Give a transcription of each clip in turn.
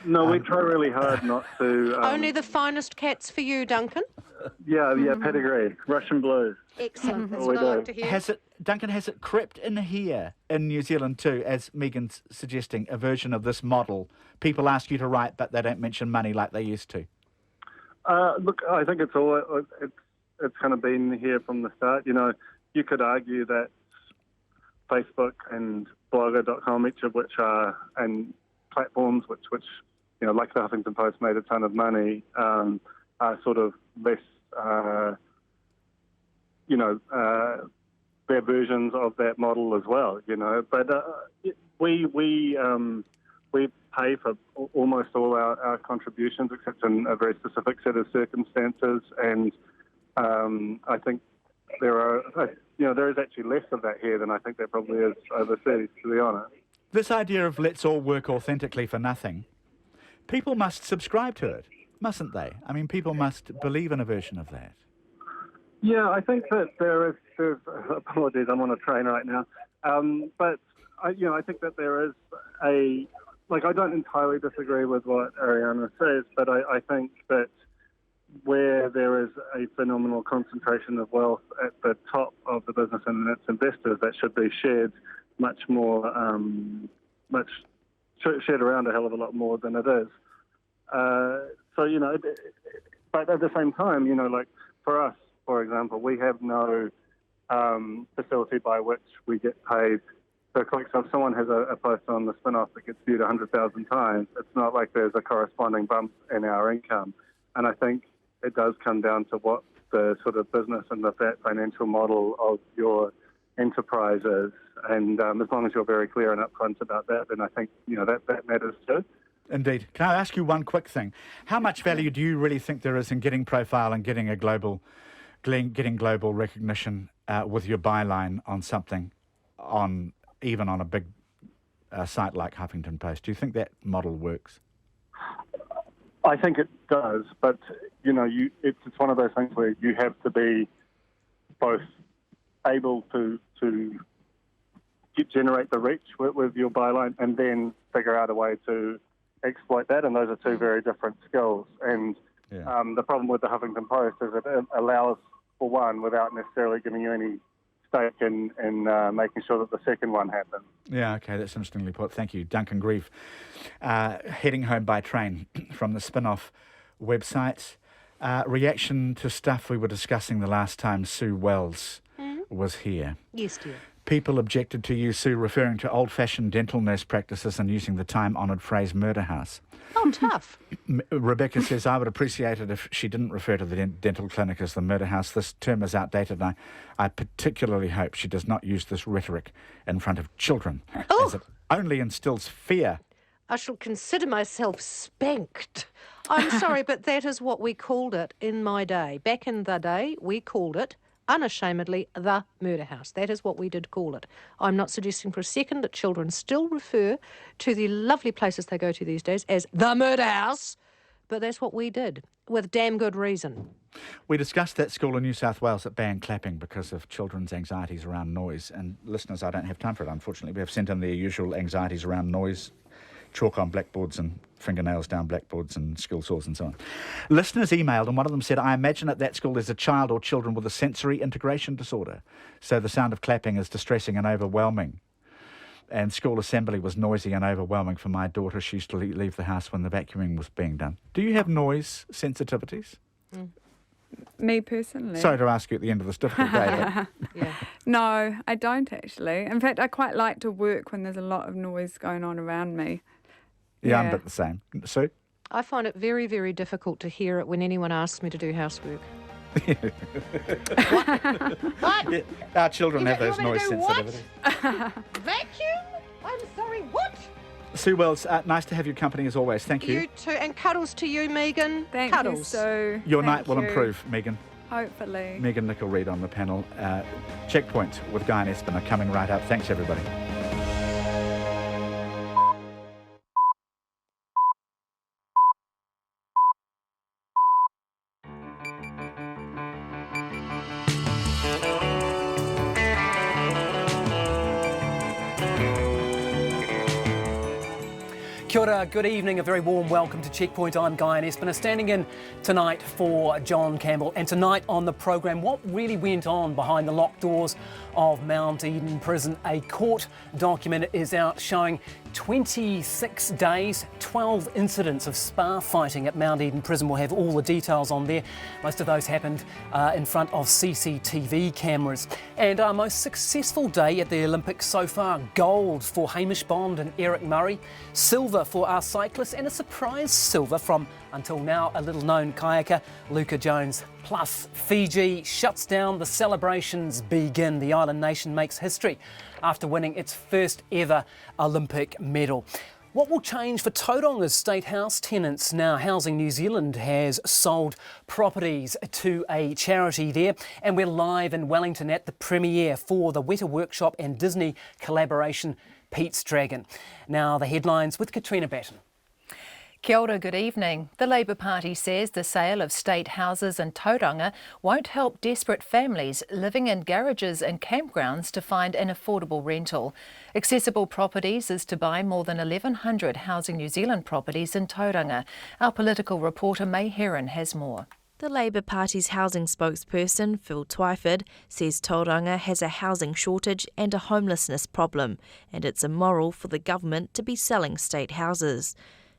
No, we try really hard not to. Only the finest cats for you, Duncan. Yeah, pedigree, Russian blues. Excellent. That's we what I do. like to hear. Duncan, has it crept in here in New Zealand too, as Megan's suggesting, a version of this model? People ask you to write, but they don't mention money like they used to. Look, I think it's kind of been here from the start. You know, you could argue that Facebook and Blogger.com, each of which are and platforms which you know, like the Huffington Post, made a ton of money, are sort of less, their versions of that model as well. You know, but we pay for almost all our contributions, except in a very specific set of circumstances, and I think there is actually less of that here than I think there probably is overseas, to be honest. This idea of let's all work authentically for nothing, people must subscribe to it, mustn't they? I mean, people must believe in a version of that. Yeah, I think that there's apologies, I'm on a train right now, but I think that there is I don't entirely disagree with what Ariana says, but I think that where there is a phenomenal concentration of wealth at the top of the business and its investors, that should be shared much more, shared around a hell of a lot more than it is. But at the same time, you know, like for us, for example, we have no facility by which we get paid. So if someone has a post on the spin-off that gets viewed 100,000 times, it's not like there's a corresponding bump in our income. And I think it does come down to what the sort of business and that financial model of your enterprise is. And as long as you're very clear and upfront about that, then I think, you know, that matters too. Indeed. Can I ask you one quick thing? How much value do you really think there is in getting profile and getting global recognition with your byline on something, even on a big site like Huffington Post? Do you think that model works? I think it does, but you know, it's one of those things where you have to be both able to generate the reach with your byline and then figure out a way to exploit that, and those are two very different skills. And the problem with the Huffington Post is it allows for one without necessarily giving you any stake in making sure that the second one happens. Yeah, okay, that's interestingly put. Thank you. Duncan Grieve, heading home by train from the spin-off websites. Reaction to stuff we were discussing the last time Sue Wells was here. Yes, dear. People objected to you, Sue, referring to old-fashioned dental nurse practices and using the time-honoured phrase murder house. Oh, tough. Rebecca says, I would appreciate it if she didn't refer to the dental clinic as the murder house. This term is outdated, and I particularly hope she does not use this rhetoric in front of children, as it only instills fear. I shall consider myself spanked. I'm sorry, but that is what we called it in my day. Back in the day, we called it, unashamedly, the murder house. That is what we did call it. I'm not suggesting for a second that children still refer to the lovely places they go to these days as the murder house, but that's what we did, with damn good reason. We discussed that school in New South Wales that banned clapping because of children's anxieties around noise. And listeners, I don't have time for it, unfortunately. We have sent in their usual anxieties around noise, chalk on blackboards and fingernails down blackboards and skill saws and so on. Listeners emailed, and one of them said, I imagine at that school there's a child or children with a sensory integration disorder, so the sound of clapping is distressing and overwhelming. And school assembly was noisy and overwhelming for my daughter. She used to leave the house when the vacuuming was being done. Do you have noise sensitivities? Me personally? Sorry to ask you at the end of this difficult day. But No, I don't actually. In fact, I quite like to work when there's a lot of noise going on around me. Yeah, I'm a bit the same. Sue? I find it very, very difficult to hear it when anyone asks me to do housework. What? Yeah, our children have those noise sensitivities. Vacuum? I'm sorry, what? Sue Wells, nice to have your company as always. Thank you. You too, and cuddles to you, Megan. Thank cuddles. you, Sue. Your Thank night will you. improve, Megan. Hopefully. Megan Nicol-Reid on the panel. Checkpoint with Guy and Espen are coming right up. Thanks, everybody. Kia ora, good evening, a very warm welcome to Checkpoint. I'm Guy Espiner, standing in tonight for John Campbell. And tonight on the programme, what really went on behind the locked doors of Mount Eden Prison. A court document is out showing 26 days, 12 incidents of spar fighting at Mount Eden Prison. We'll have all the details on there. Most of those happened in front of CCTV cameras. And our most successful day at the Olympics so far: gold for Hamish Bond and Eric Murray, silver for our cyclists, and a surprise silver from, until now, a little-known kayaker, Luca Jones. Plus, Fiji shuts down, the celebrations begin. The island nation makes history after winning its first ever Olympic medal. What will change for Tauranga State House tenants now? Housing New Zealand has sold properties to a charity there, and we're live in Wellington at the premiere for the Weta Workshop and Disney collaboration, Pete's Dragon. Now the headlines with Katrina Batten. Kia ora, good evening. The Labour Party says the sale of state houses in Tauranga won't help desperate families living in garages and campgrounds to find an affordable rental. Accessible Properties is to buy more than 1,100 Housing New Zealand properties in Tauranga. Our political reporter May Heron has more. The Labour Party's housing spokesperson, Phil Twyford, says Tauranga has a housing shortage and a homelessness problem, and it's immoral for the government to be selling state houses.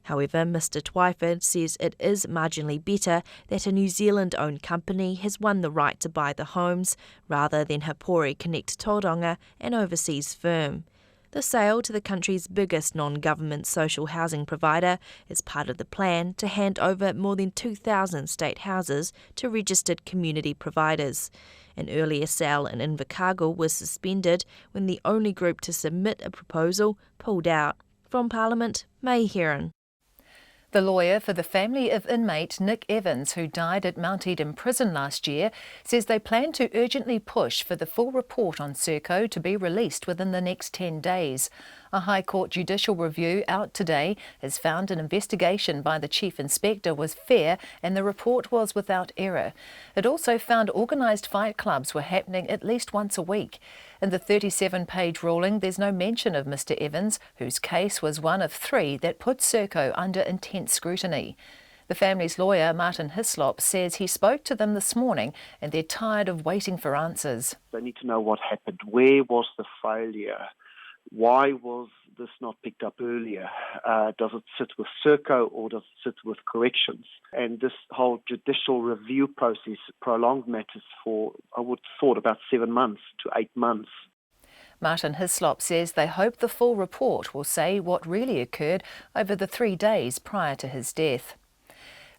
However, Mr Twyford says it is marginally better that a New Zealand-owned company has won the right to buy the homes rather than Hapori Connect Tauranga, an overseas firm. The sale to the country's biggest non-government social housing provider is part of the plan to hand over more than 2,000 state houses to registered community providers. An earlier sale in Invercargill was suspended when the only group to submit a proposal pulled out. From Parliament, May Heron. The lawyer for the family of inmate Nick Evans, who died at Mount Eden Prison last year, says they plan to urgently push for the full report on Serco to be released within the next 10 days. A High Court judicial review out today has found an investigation by the Chief Inspector was fair and the report was without error. It also found organised fight clubs were happening at least once a week. In the 37-page ruling, there's no mention of Mr Evans, whose case was one of 3 that put Serco under intense scrutiny. The family's lawyer, Martin Hislop, says he spoke to them this morning and they're tired of waiting for answers. They need to know what happened. Where was the failure? Why was this not picked up earlier? Does it sit with Serco or does it sit with corrections? And this whole judicial review process prolonged matters for, I would have thought, about 7 months to 8 months. Martin Hislop says they hope the full report will say what really occurred over the 3 days prior to his death.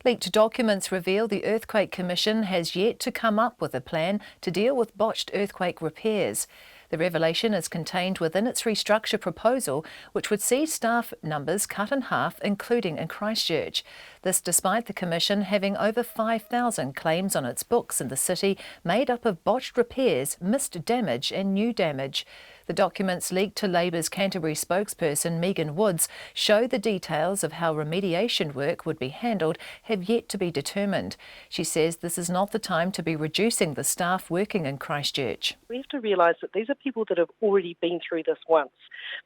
Leaked documents reveal the Earthquake Commission has yet to come up with a plan to deal with botched earthquake repairs. The revelation is contained within its restructure proposal, which would see staff numbers cut in half, including in Christchurch. This despite the Commission having over 5,000 claims on its books in the city, made up of botched repairs, missed damage and new damage. The documents leaked to Labour's Canterbury spokesperson Megan Woods show the details of how remediation work would be handled have yet to be determined. She says this is not the time to be reducing the staff working in Christchurch. We have to realise that these are people that have already been through this once.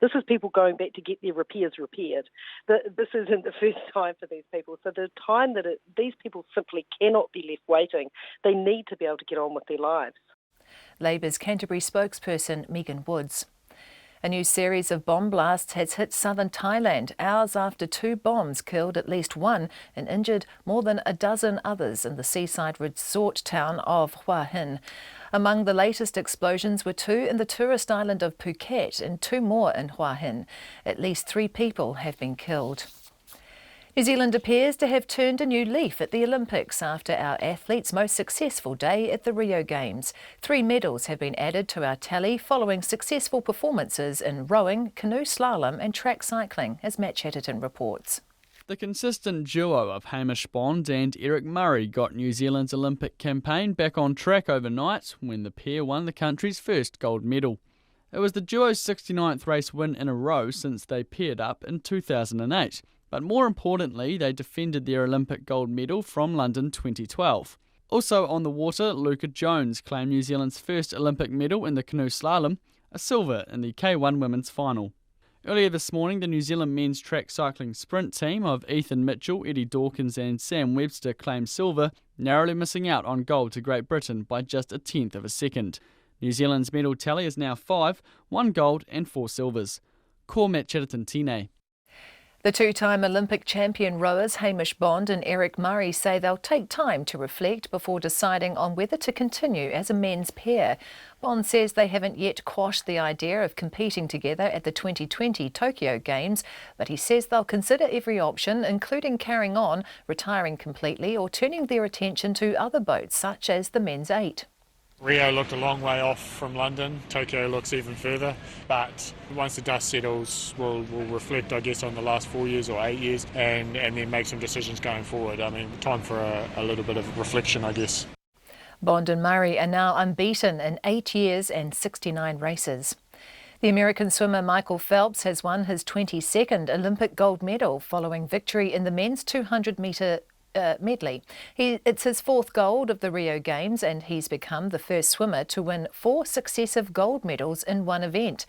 This is people going back to get their repairs repaired. This isn't the first time for these people. So the time that these people simply cannot be left waiting. They need to be able to get on with their lives. Labour's Canterbury spokesperson Megan Woods. A new series of bomb blasts has hit southern Thailand hours after 2 bombs killed at least 1 and injured more than a dozen others in the seaside resort town of Hua Hin. Among the latest explosions were 2 in the tourist island of Phuket and 2 more in Hua Hin. At least 3 people have been killed. New Zealand appears to have turned a new leaf at the Olympics after our athletes' most successful day at the Rio Games. 3 medals have been added to our tally following successful performances in rowing, canoe slalom and track cycling, as Matt Chatterton reports. The consistent duo of Hamish Bond and Eric Murray got New Zealand's Olympic campaign back on track overnight when the pair won the country's first gold medal. It was the duo's 69th race win in a row since they paired up in 2008. But more importantly, they defended their Olympic gold medal from London 2012. Also on the water, Luca Jones claimed New Zealand's first Olympic medal in the canoe slalom, a silver in the K1 women's final. Earlier this morning, the New Zealand men's track cycling sprint team of Ethan Mitchell, Eddie Dawkins and Sam Webster claimed silver, narrowly missing out on gold to Great Britain by just a tenth of a second. New Zealand's medal tally is now 5, 1 gold and 4 silvers. Ko Matt Chatterton Tine. The two-time Olympic champion rowers Hamish Bond and Eric Murray say they'll take time to reflect before deciding on whether to continue as a men's pair. Bond says they haven't yet quashed the idea of competing together at the 2020 Tokyo Games, but he says they'll consider every option, including carrying on, retiring completely or turning their attention to other boats such as the men's 8. Rio looked a long way off from London. Tokyo looks even further. But once the dust settles, we'll reflect, I guess, on the last 4 years or 8 years and then make some decisions going forward. I mean, time for a little bit of reflection, I guess. Bond and Murray are now unbeaten in 8 years and 69 races. The American swimmer Michael Phelps has won his 22nd Olympic gold medal following victory in the men's 200-metre medley. It's his 4th gold of the Rio Games, and he's become the first swimmer to win 4 successive gold medals in one event.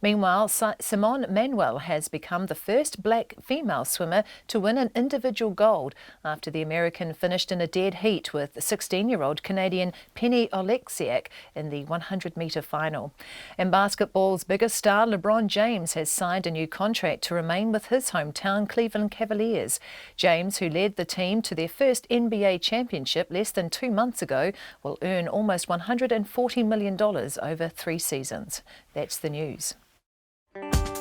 Meanwhile, Simone Manuel has become the first black female swimmer to win an individual gold after the American finished in a dead heat with 16-year-old Canadian Penny Oleksiak in the 100-metre final. And basketball's biggest star, LeBron James, has signed a new contract to remain with his hometown Cleveland Cavaliers. James, who led the team to their first NBA championship less than 2 months ago, will earn almost $140 million over 3 seasons. That's the news.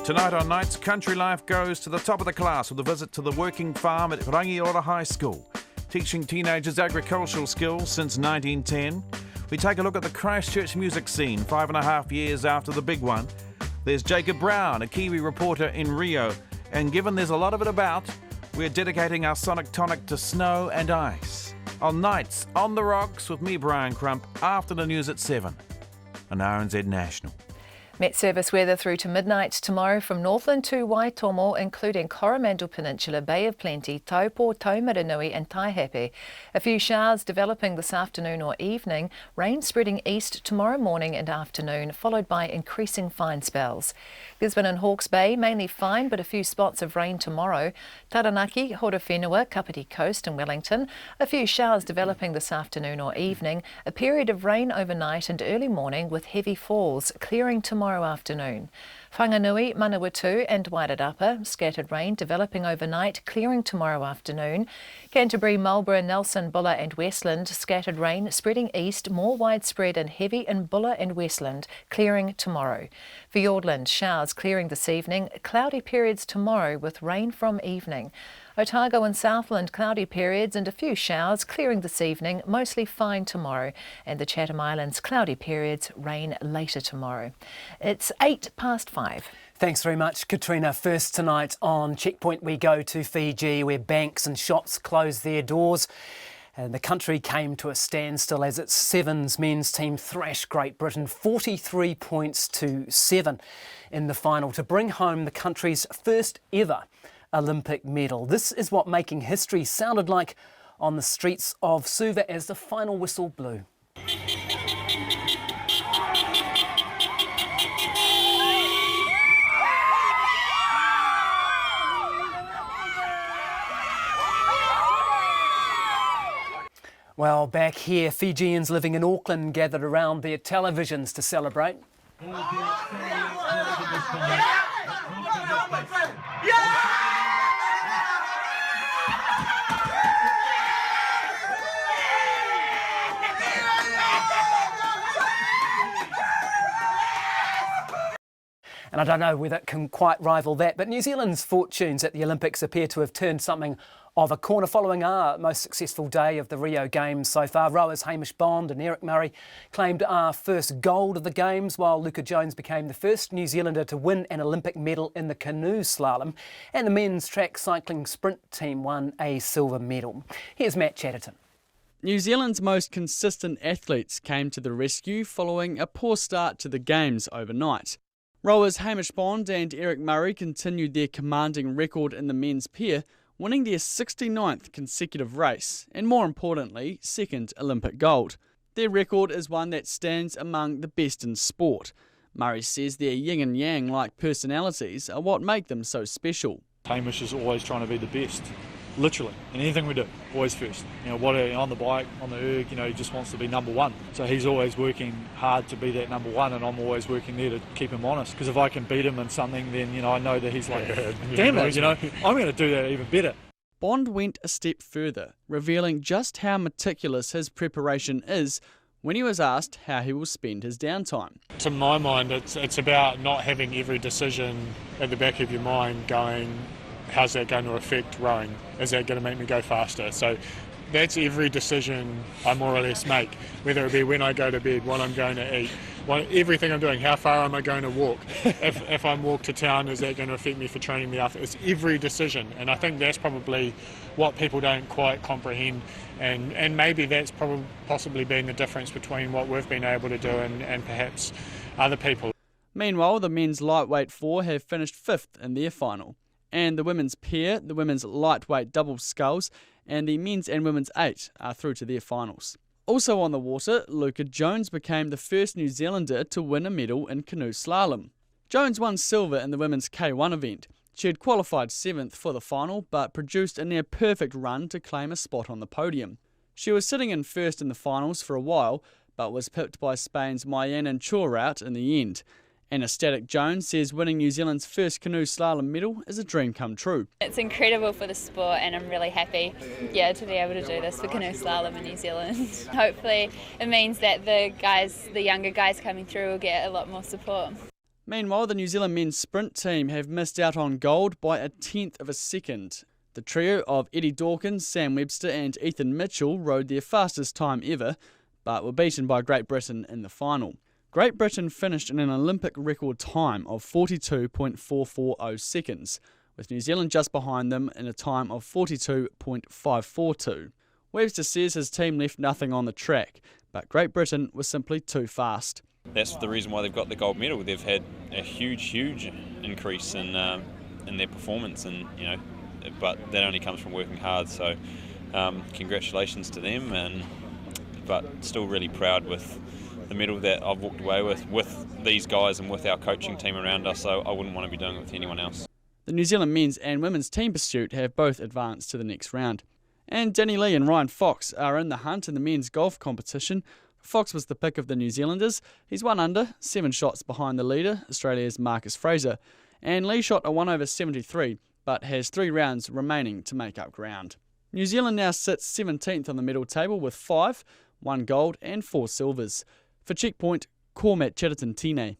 Tonight on Nights, Country Life goes to the top of the class with a visit to the working farm at Rangiora High School, teaching teenagers agricultural skills since 1910. We take a look at the Christchurch music scene 5.5 years after the big one. There's Jacob Brown, a Kiwi reporter in Rio, and given there's a lot of it about, we're dedicating our Sonic Tonic to snow and ice. On Nights, on the Rocks with me, Brian Crump, after the news at 7 on RNZ National. Met service weather through to midnight tomorrow from Northland to Waitomo, including Coromandel Peninsula, Bay of Plenty, Taupo, Taumaranui and Taihape. A few showers developing this afternoon or evening, rain spreading east tomorrow morning and afternoon, followed by increasing fine spells. Gisborne and Hawke's Bay, mainly fine, but a few spots of rain tomorrow. Taranaki, Horowhenua, Kapiti Coast and Wellington, a few showers developing this afternoon or evening, a period of rain overnight and early morning with heavy falls, clearing tomorrow afternoon. Whanganui, Manawatu and Wairarapa, scattered rain developing overnight, clearing tomorrow afternoon. Canterbury, Marlborough, Nelson, Buller and Westland, scattered rain spreading east, more widespread and heavy in Buller and Westland, clearing tomorrow. Fiordland, showers clearing this evening, cloudy periods tomorrow with rain from evening. Otago and Southland, cloudy periods and a few showers, clearing this evening, mostly fine tomorrow. And the Chatham Islands, cloudy periods, rain later tomorrow. It's 5:08. Thanks very much, Katrina. First tonight on Checkpoint we go to Fiji, where banks and shops closed their doors. And the country came to a standstill as its Sevens men's team thrashed Great Britain 43 points to 7 in the final to bring home the country's first ever Olympic medal. This is what making history sounded like on the streets of Suva as the final whistle blew. Well, back here, Fijians living in Auckland gathered around their televisions to celebrate. And I don't know whether it can quite rival that, but New Zealand's fortunes at the Olympics appear to have turned something of a corner following our most successful day of the Rio Games so far. Rowers Hamish Bond and Eric Murray claimed our first gold of the Games, while Luka Jones became the first New Zealander to win an Olympic medal in the canoe slalom, and the men's track cycling sprint team won a silver medal. Here's Matt Chatterton. New Zealand's most consistent athletes came to the rescue following a poor start to the Games overnight. Rowers Hamish Bond and Eric Murray continued their commanding record in the men's pair, winning their 69th consecutive race and, more importantly, second Olympic gold. Their record is one that stands among the best in sport. Murray says their yin and yang like personalities are what make them so special. Hamish is always trying to be the best, literally, in anything we do, always first. On the bike, on the erg, he just wants to be number one. So he's always working hard to be that number one, and I'm always working there to keep him honest. Because if I can beat him in something, then, I know that he's like, damn it, I'm going to do that even better. Bond went a step further, revealing just how meticulous his preparation is when he was asked how he will spend his downtime. To my mind, it's about not having every decision at the back of your mind going, how's that going to affect rowing? Is that going to make me go faster? So that's every decision I more or less make, whether it be when I go to bed, what I'm going to eat, everything I'm doing, how far am I going to walk? If I walk to town, is that going to affect me for training me after? It's every decision, and I think that's probably what people don't quite comprehend, and maybe that's possibly been the difference between what we've been able to do and perhaps other people. Meanwhile, the men's lightweight 4 have finished 5th in their final, and the women's pair, the women's lightweight double sculls, and the men's and women's 8 are through to their finals. Also on the water, Luca Jones became the first New Zealander to win a medal in canoe slalom. Jones won silver in the women's K1 event. She had qualified 7th for the final, but produced a near-perfect run to claim a spot on the podium. She was sitting in first in the finals for a while, but was pipped by Spain's Mayan Chouraut in the end. Anastatic Jones says winning New Zealand's first canoe slalom medal is a dream come true. It's incredible for the sport, and I'm really happy to be able to do this for canoe slalom in New Zealand. Hopefully it means that the younger guys coming through will get a lot more support. Meanwhile, the New Zealand men's sprint team have missed out on gold by 1/10 of a second. The trio of Eddie Dawkins, Sam Webster and Ethan Mitchell rode their fastest time ever, but were beaten by Great Britain in the final. Great Britain finished in an Olympic record time of 42.440 seconds, with New Zealand just behind them in a time of 42.542. Webster says his team left nothing on the track, but Great Britain was simply too fast. That's the reason why they've got the gold medal. They've had a huge increase in their performance, and but that only comes from working hard. So congratulations to them, but still really proud with the medal that I've walked away with these guys and with our coaching team around us, so I wouldn't want to be doing it with anyone else. The New Zealand men's and women's team pursuit have both advanced to the next round. And Danny Lee and Ryan Fox are in the hunt in the men's golf competition. Fox was the pick of the New Zealanders. He's 1 under, 7 shots behind the leader, Australia's Marcus Fraser. And Lee shot a 1 over 73, but has 3 rounds remaining to make up ground. New Zealand now sits 17th on the medal table with 5, 1 gold and 4 silvers. For Checkpoint, Cormac Chatterton Tine.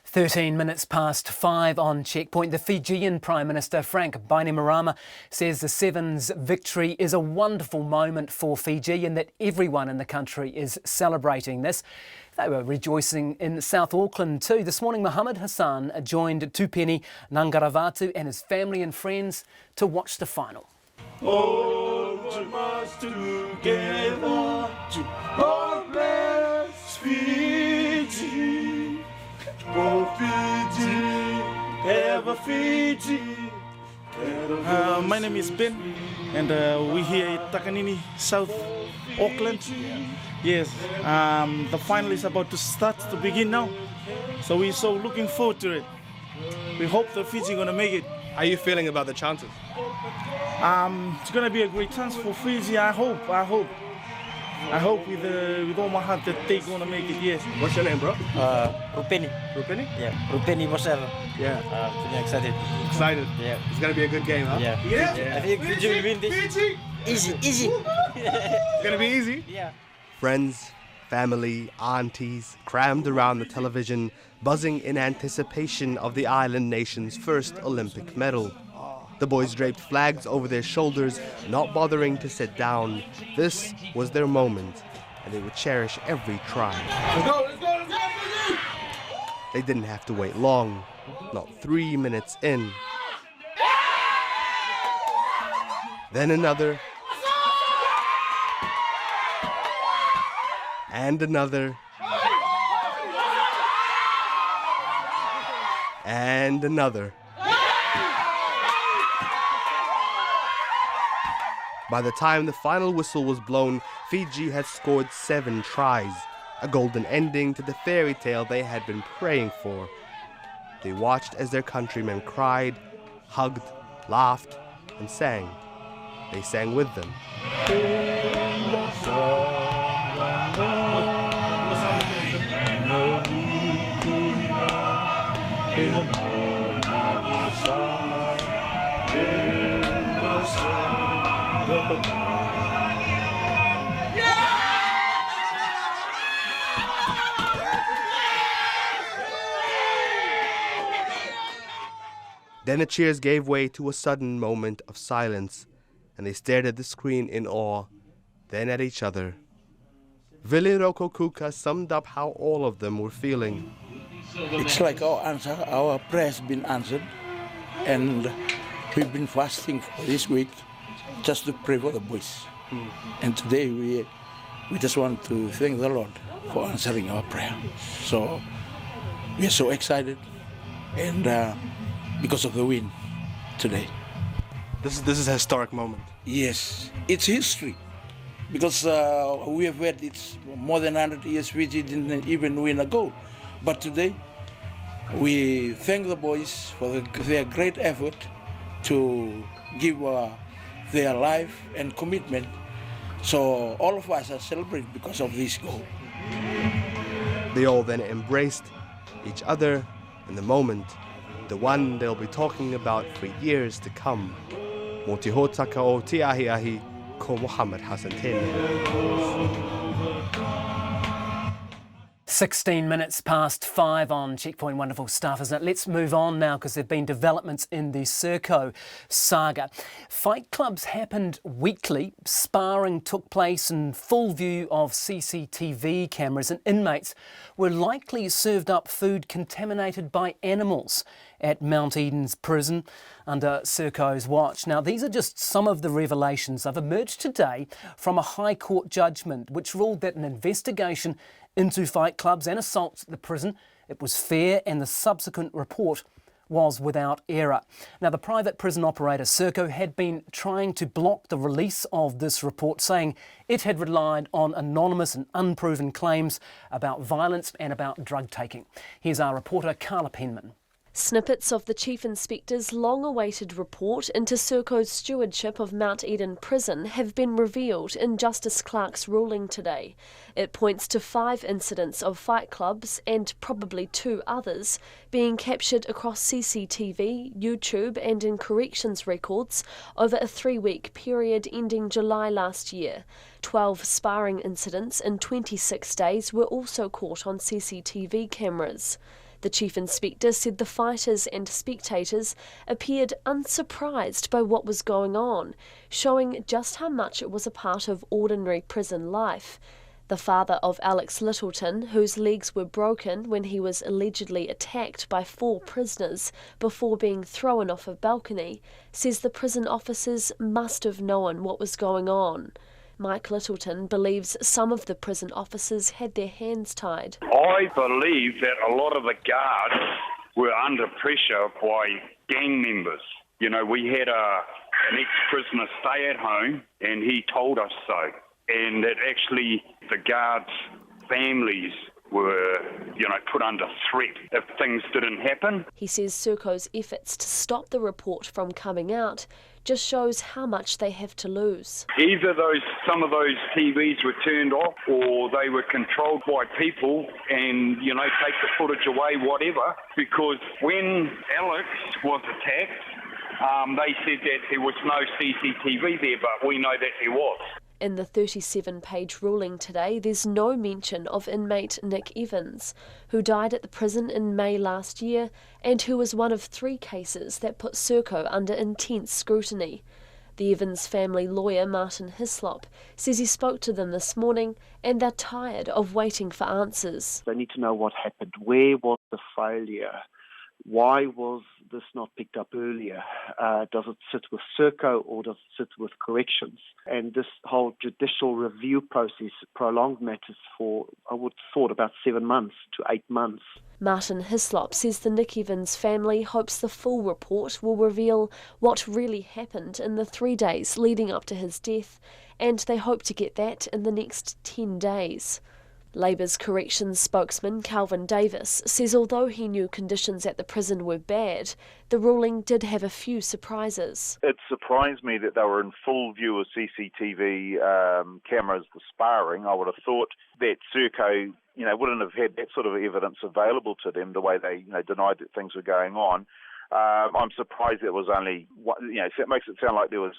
13 minutes past 5 on Checkpoint. The Fijian Prime Minister Frank Bainimarama says the Sevens victory is a wonderful moment for Fiji and that everyone in the country is celebrating this. They were rejoicing in South Auckland too. This morning, Mohammed Hassan joined Tupeni Nangaravatu and his family and friends to watch the final. All must together to God bless Fiji. Go Fiji, ever Fiji. My name is Ben, and we're here at Takanini, South Auckland. Yes, the final is about to start to begin now, so we're so looking forward to it. We hope that Fiji going to make it. How are you feeling about the chances? It's going to be a great chance for Fiji. I hope with all my heart that they're going to make it. Yes. What's your name, bro? Rupeni. Rupeni? Yeah, Rupeni Bosera. Yeah. Pretty excited. Excited? Yeah. It's going to be a good game, huh? Yeah. I think Fiji will win this. Easy. It's going to be easy? Yeah. Friends, family, aunties crammed around the television, buzzing in anticipation of the island nation's first Olympic medal. The boys draped flags over their shoulders, not bothering to sit down. This was their moment, and they would cherish every try. Let's go! They didn't have to wait long, not 3 minutes in. Then another. And another. And another. By the time the final whistle was blown, Fiji had scored 7 tries. a golden ending to the fairy tale they had been praying for. They watched as their countrymen cried, hugged, laughed, and sang. They sang with them. Then the cheers gave way to a sudden moment of silence, and they stared at the screen in awe, then at each other. Vili Rokokuka summed up how all of them were feeling. It's like our prayer has been answered, and we've been fasting for this week just to pray for the boys. And today we just want to thank the Lord for answering our prayer. So we are so excited, and because of the win today. This is a historic moment. Yes, it's history. Because we have had it's more than 100 years Fiji didn't even win a goal. But today, we thank the boys for their great effort to give their life and commitment. So all of us are celebrating because of this goal. They all then embraced each other in the moment, the one they'll be talking about for years to come. Mo te hōtaka o te ahi ko Mohammed Hassan Tēnei. 16 minutes past 5 on Checkpoint. Wonderful stuff, isn't it? Let's move on now because there have been developments in the Serco saga. Fight clubs happened weekly. Sparring took place in full view of CCTV cameras, and inmates were likely served up food contaminated by animals at Mount Eden's prison under Serco's watch. Now, these are just some of the revelations that have emerged today from a High Court judgment which ruled that an investigation into fight clubs and assaults at the prison, it was fair, and the subsequent report was without error. Now, the private prison operator Serco had been trying to block the release of this report, saying it had relied on anonymous and unproven claims about violence and about drug taking. Here's our reporter Carla Penman. Snippets of the Chief Inspector's long-awaited report into Serco's stewardship of Mount Eden Prison have been revealed in Justice Clark's ruling today. It points to 5 incidents of fight clubs, and probably 2 others, being captured across CCTV, YouTube and in corrections records over a 3-week period ending July last year. 12 sparring incidents in 26 days were also caught on CCTV cameras. The Chief Inspector said the fighters and spectators appeared unsurprised by what was going on, showing just how much it was a part of ordinary prison life. The father of Alex Littleton, whose legs were broken when he was allegedly attacked by 4 prisoners before being thrown off a balcony, says the prison officers must have known what was going on. Mike Littleton believes some of the prison officers had their hands tied. I believe that a lot of the guards were under pressure by gang members. You know, we had an ex-prisoner stay at home, and he told us so. And that actually the guards' families were, put under threat if things didn't happen. He says Serco's efforts to stop the report from coming out just shows how much they have to lose. Either some of those TVs were turned off, or they were controlled by people and, take the footage away, whatever. Because when Alex was attacked, they said that there was no CCTV there, but we know that there was. In the 37-page ruling today, there's no mention of inmate Nick Evans, who died at the prison in May last year and who was one of 3 cases that put Serco under intense scrutiny. The Evans family lawyer, Martin Hislop, says he spoke to them this morning and they're tired of waiting for answers. They need to know what happened. Where was the failure? Why was this not picked up earlier? Does it sit with Serco or does it sit with corrections? And this whole judicial review process prolonged matters for, I would have thought, about 7 months to 8 months. Martin Hislop says the Nick Evans family hopes the full report will reveal what really happened in the 3 days leading up to his death, and they hope to get that in the next 10 days. Labour's corrections spokesman Calvin Davis says although he knew conditions at the prison were bad, the ruling did have a few surprises. It surprised me that they were in full view of CCTV cameras, the sparring. I would have thought that Serco, wouldn't have had that sort of evidence available to them the way they, denied that things were going on. I'm surprised it was only, it makes it sound like there were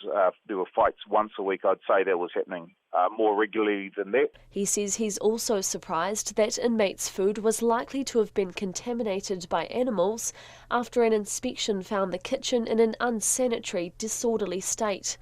fights once a week. I'd say that was happening more regularly than that. He says he's also surprised that inmates' food was likely to have been contaminated by animals after an inspection found the kitchen in an unsanitary, disorderly state.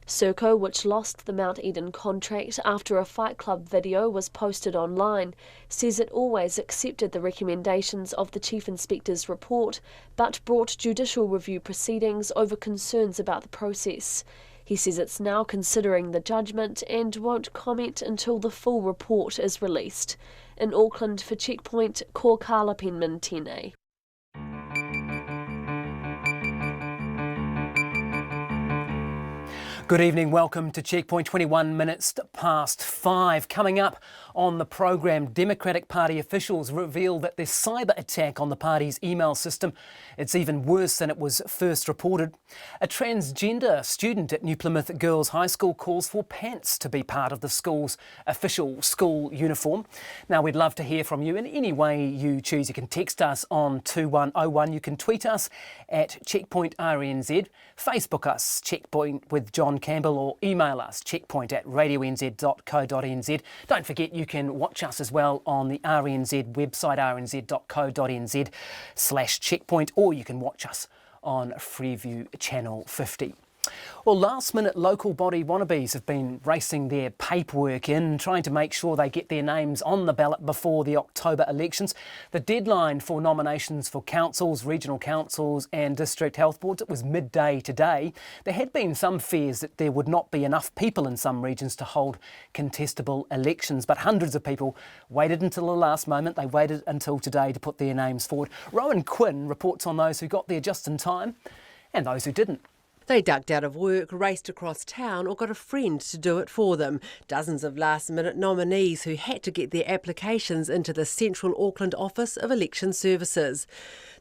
Serco, which lost the Mount Eden contract after a Fight Club video was posted online, says it always accepted the recommendations of the Chief Inspector's report, but brought judicial review proceedings over concerns about the process. He says it's now considering the judgment and won't comment until the full report is released. In Auckland for Checkpoint, ko Carla Penman tēnei. Good evening, welcome to Checkpoint, 21 minutes past 5. Coming up on the programme, Democratic Party officials reveal that there's cyber attack on the party's email system. It's even worse than it was first reported. A transgender student at New Plymouth Girls High School calls for pants to be part of the school's official school uniform. Now, we'd love to hear from you in any way you choose. You can text us on 2101. You can tweet us at Checkpoint RNZ, Facebook us, Checkpoint with John Campbell, or email us, checkpoint@radionz.co.nz. Don't forget you can watch us as well on the RNZ website, rnz.co.nz/checkpoint, or you can watch us on Freeview Channel 50. Well, last-minute local body wannabes have been racing their paperwork in, trying to make sure they get their names on the ballot before the October elections. The deadline for nominations for councils, regional councils and district health boards, it was midday today. There had been some fears that there would not be enough people in some regions to hold contestable elections, but hundreds of people waited until the last moment. They waited until today to put their names forward. Rowan Quinn reports on those who got there just in time and those who didn't. They ducked out of work, raced across town or got a friend to do it for them. Dozens of last-minute nominees who had to get their applications into the Central Auckland Office of Election Services.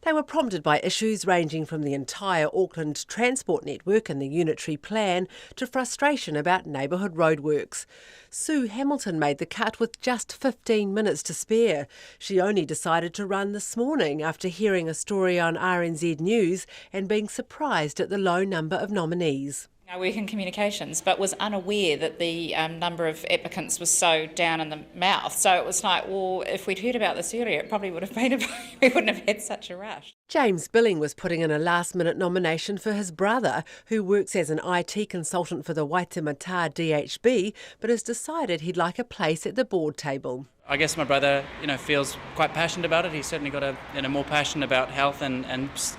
They were prompted by issues ranging from the entire Auckland transport network and the unitary plan to frustration about neighbourhood roadworks. Sue Hamilton made the cut with just 15 minutes to spare. She only decided to run this morning after hearing a story on RNZ News and being surprised at the low number of nominees. I work in communications, but was unaware that the number of applicants was so down in the mouth. So it was like, well, if we'd heard about this earlier, it probably would have been, we wouldn't have had such a rush. James Billing was putting in a last-minute nomination for his brother, who works as an IT consultant for the Waitemata DHB, but has decided he'd like a place at the board table. I guess my brother, feels quite passionate about it. He's certainly got more passion about health and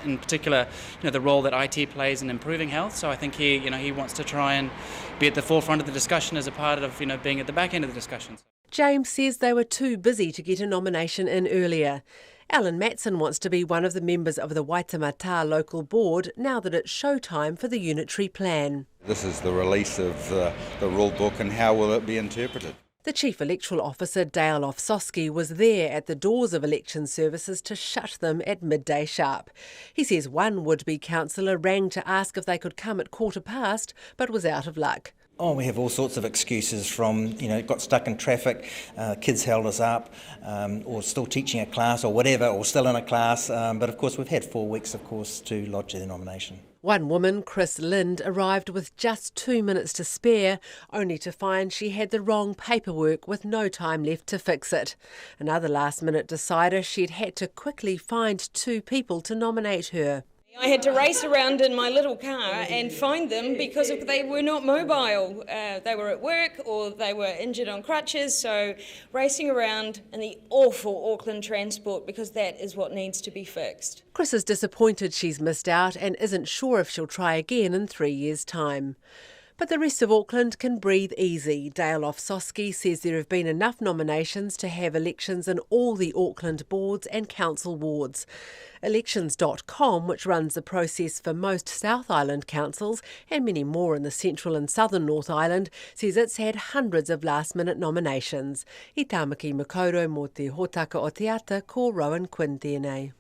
in particular, the role that IT plays in improving health. So I think he wants to try and be at the forefront of the discussion as a part of, being at the back end of the discussions. James says they were too busy to get a nomination in earlier. Alan Matson wants to be one of the members of the Waitemata local board now that it's showtime for the unitary plan. This is the release of the rule book, and how will it be interpreted? The Chief Electoral Officer, Dale Ofsosky, was there at the doors of election services to shut them at midday sharp. He says one would-be councillor rang to ask if they could come at 15:15, but was out of luck. Oh, we have all sorts of excuses from, got stuck in traffic, kids held us up, or still teaching a class or whatever, or still in a class. But of course, we've had 4 weeks, of course, to lodge their nomination. One woman, Chris Lind, arrived with just 2 minutes to spare, only to find she had the wrong paperwork with no time left to fix it. Another last-minute decider, she'd had to quickly find 2 people to nominate her. I had to race around in my little car and find them because they were not mobile. They were at work or they were injured on crutches, so racing around in the awful Auckland transport because that is what needs to be fixed. Chris is disappointed she's missed out and isn't sure if she'll try again in 3 years' time. But the rest of Auckland can breathe easy. Dale Ofsosky says there have been enough nominations to have elections in all the Auckland boards and council wards. Elections.com, which runs the process for most South Island councils and many more in the central and southern North Island, says it's had hundreds of last-minute nominations. I tāmaki makaurau mō te hōtaka o te ata ko Rowan Quinn tēnei.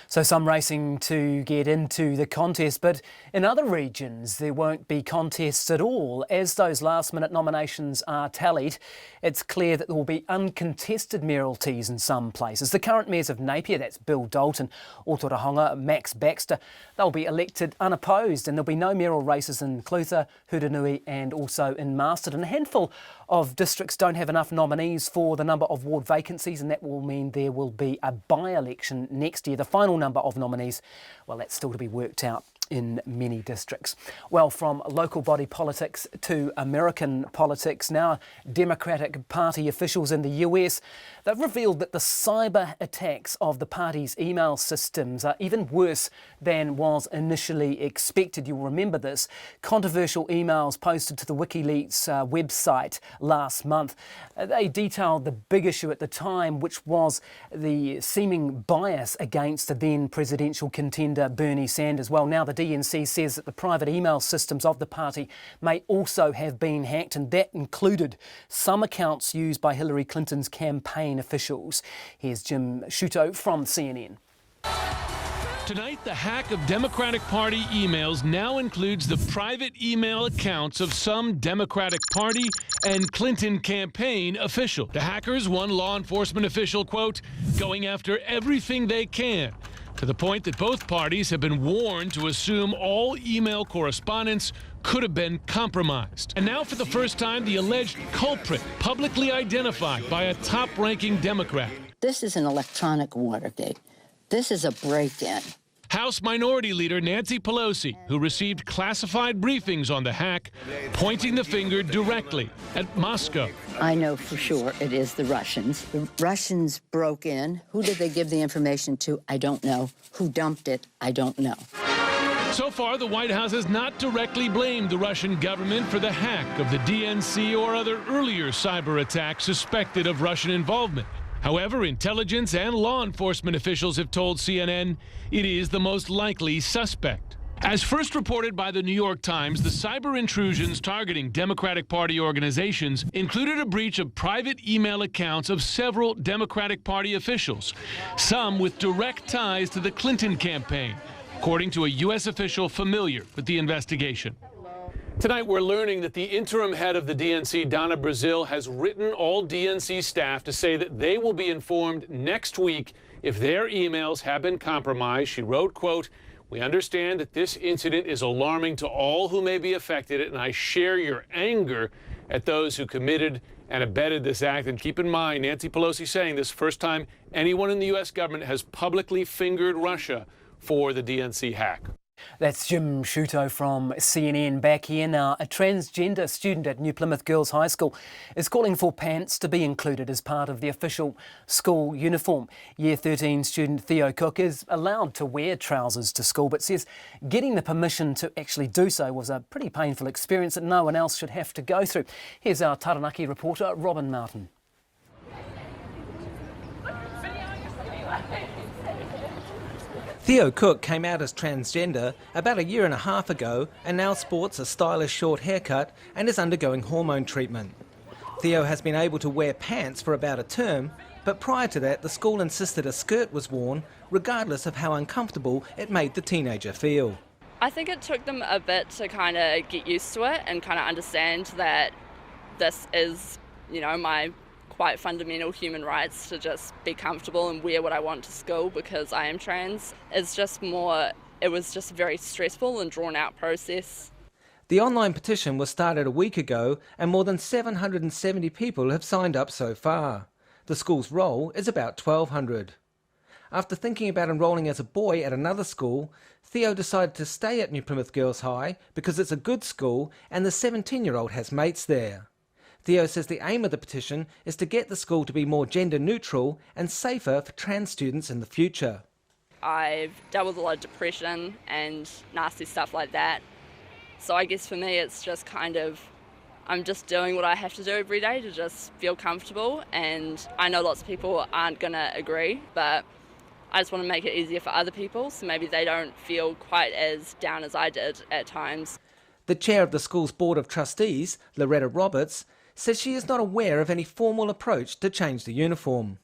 So some racing to get into the contest, but in other regions there won't be contests at all. As those last-minute nominations are tallied, it's clear that there will be uncontested mayoralties in some places. The current mayors of Napier, that's Bill Dalton, Otorohanga, Max Baxter, they'll be elected unopposed, and there'll be no mayoral races in Clutha, Huranui and also in Masterton. A handful of districts don't have enough nominees for the number of ward vacancies, and that will mean there will be a by-election next year. The final number of nominees, well, that's still to be worked out in many districts. Well, from local body politics to American politics now, Democratic Party officials in the US, they've revealed that the cyber attacks of the party's email systems are even worse than was initially expected. You'll remember this. Controversial emails posted to the WikiLeaks website last month. They detailed the big issue at the time, which was the seeming bias against the then presidential contender Bernie Sanders. Well, now the DNC says that the private email systems of the party may also have been hacked, and that included some accounts used by Hillary Clinton's campaign officials. Here's Jim Shuto from CNN. Tonight, the hack of Democratic Party emails now includes the private email accounts of some Democratic Party and Clinton campaign official. The hackers, one law enforcement official, quote, going after everything they can, to the point that both parties have been warned to assume all email correspondence could have been compromised. And now, for the first time, the alleged culprit publicly identified by a top-ranking Democrat. This is an electronic Watergate. This is a break-in. House Minority Leader Nancy Pelosi, who received classified briefings on the hack, pointing the finger directly at Moscow. I know for sure it is the Russians. The Russians broke in. Who did they give the information to? I don't know. Who dumped it? I don't know. So far, the White House has not directly blamed the Russian government for the hack of the DNC or other earlier cyber attacks suspected of Russian involvement. However, intelligence and law enforcement officials have told CNN it is the most likely suspect. As first reported by the New York Times, the cyber intrusions targeting Democratic Party organizations included a breach of private email accounts of several Democratic Party officials, some with direct ties to the Clinton campaign, according to a U.S. official familiar with the investigation. Tonight, we're learning that the interim head of the DNC, Donna Brazil, has written all DNC staff to say that they will be informed next week if their emails have been compromised. She wrote, quote, "We understand that this incident is alarming to all who may be affected, and I share your anger at those who committed and abetted this act." And keep in mind, Nancy Pelosi saying this first time anyone in the U.S. government has publicly fingered Russia for the DNC hack. That's Jim Shuto from CNN. Back here now, a transgender student at New Plymouth Girls High School is calling for pants to be included as part of the official school uniform. Year 13 student Theo Cook is allowed to wear trousers to school, but says getting the permission to actually do so was a pretty painful experience that no one else should have to go through. Here's our Taranaki reporter, Robin Martin. Theo Cook came out as transgender about a year and a half ago and now sports a stylish short haircut and is undergoing hormone treatment. Theo has been able to wear pants for about a term, but prior to that the school insisted a skirt was worn regardless of how uncomfortable it made the teenager feel. I think it took them a bit to kind of get used to it and kind of understand that this is, you know, my quite fundamental human rights to just be comfortable and wear what I want to school because I am trans. It's just more, it was just a very stressful and drawn out process. The online petition was started a week ago and more than 770 people have signed up so far. The school's roll is about 1,200. After thinking about enrolling as a boy at another school, Theo decided to stay at New Plymouth Girls High because it's a good school and the 17-year-old has mates there. Theo says the aim of the petition is to get the school to be more gender neutral and safer for trans students in the future. I've dealt with a lot of depression and nasty stuff like that. So I guess for me it's just kind of, I'm just doing what I have to do every day to just feel comfortable, and I know lots of people aren't going to agree, but I just want to make it easier for other people so maybe they don't feel quite as down as I did at times. The chair of the school's Board of Trustees, Loretta Roberts, says she is not aware of any formal approach to change the uniform.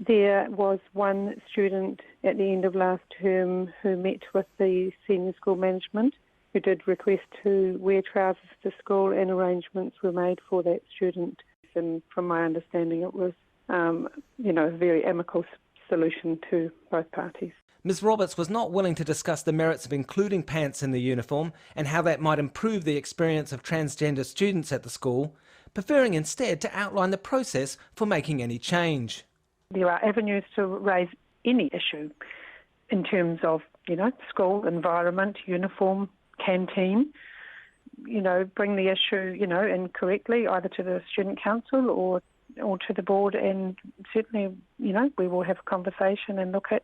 There was one student at the end of last term who met with the senior school management, who did request to wear trousers to school, and arrangements were made for that student. And from my understanding, it was, a very amicable solution to both parties. Ms Roberts was not willing to discuss the merits of including pants in the uniform and how that might improve the experience of transgender students at the school, preferring instead to outline the process for making any change. There are avenues to raise any issue in terms of, school, environment, uniform, canteen. Bring the issue, incorrectly either to the student council or to the board, and certainly, we will have a conversation and look at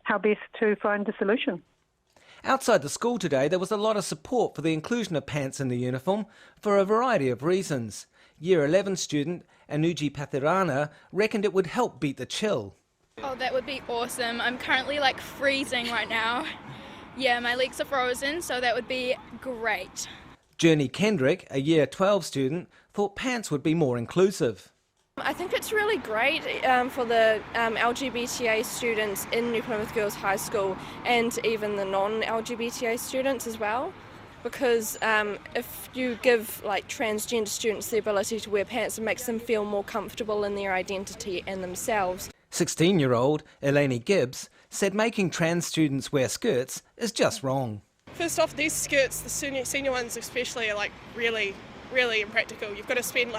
how best to find a solution. Outside the school today, there was a lot of support for the inclusion of pants in the uniform for a variety of reasons. Year 11 student Anuji Pathirana reckoned it would help beat the chill. Oh, that would be awesome. I'm currently freezing right now. Yeah, my legs are frozen, so that would be great. Journey Kendrick, a Year 12 student, thought pants would be more inclusive. I think it's really great for the LGBTA students in New Plymouth Girls High School, and even the non-LGBTA students as well, because if you give transgender students the ability to wear pants, it makes them feel more comfortable in their identity and themselves. 16-year-old Eleni Gibbs said making trans students wear skirts is just wrong. First off, these skirts, the senior ones especially, are really, really impractical. You've got to spend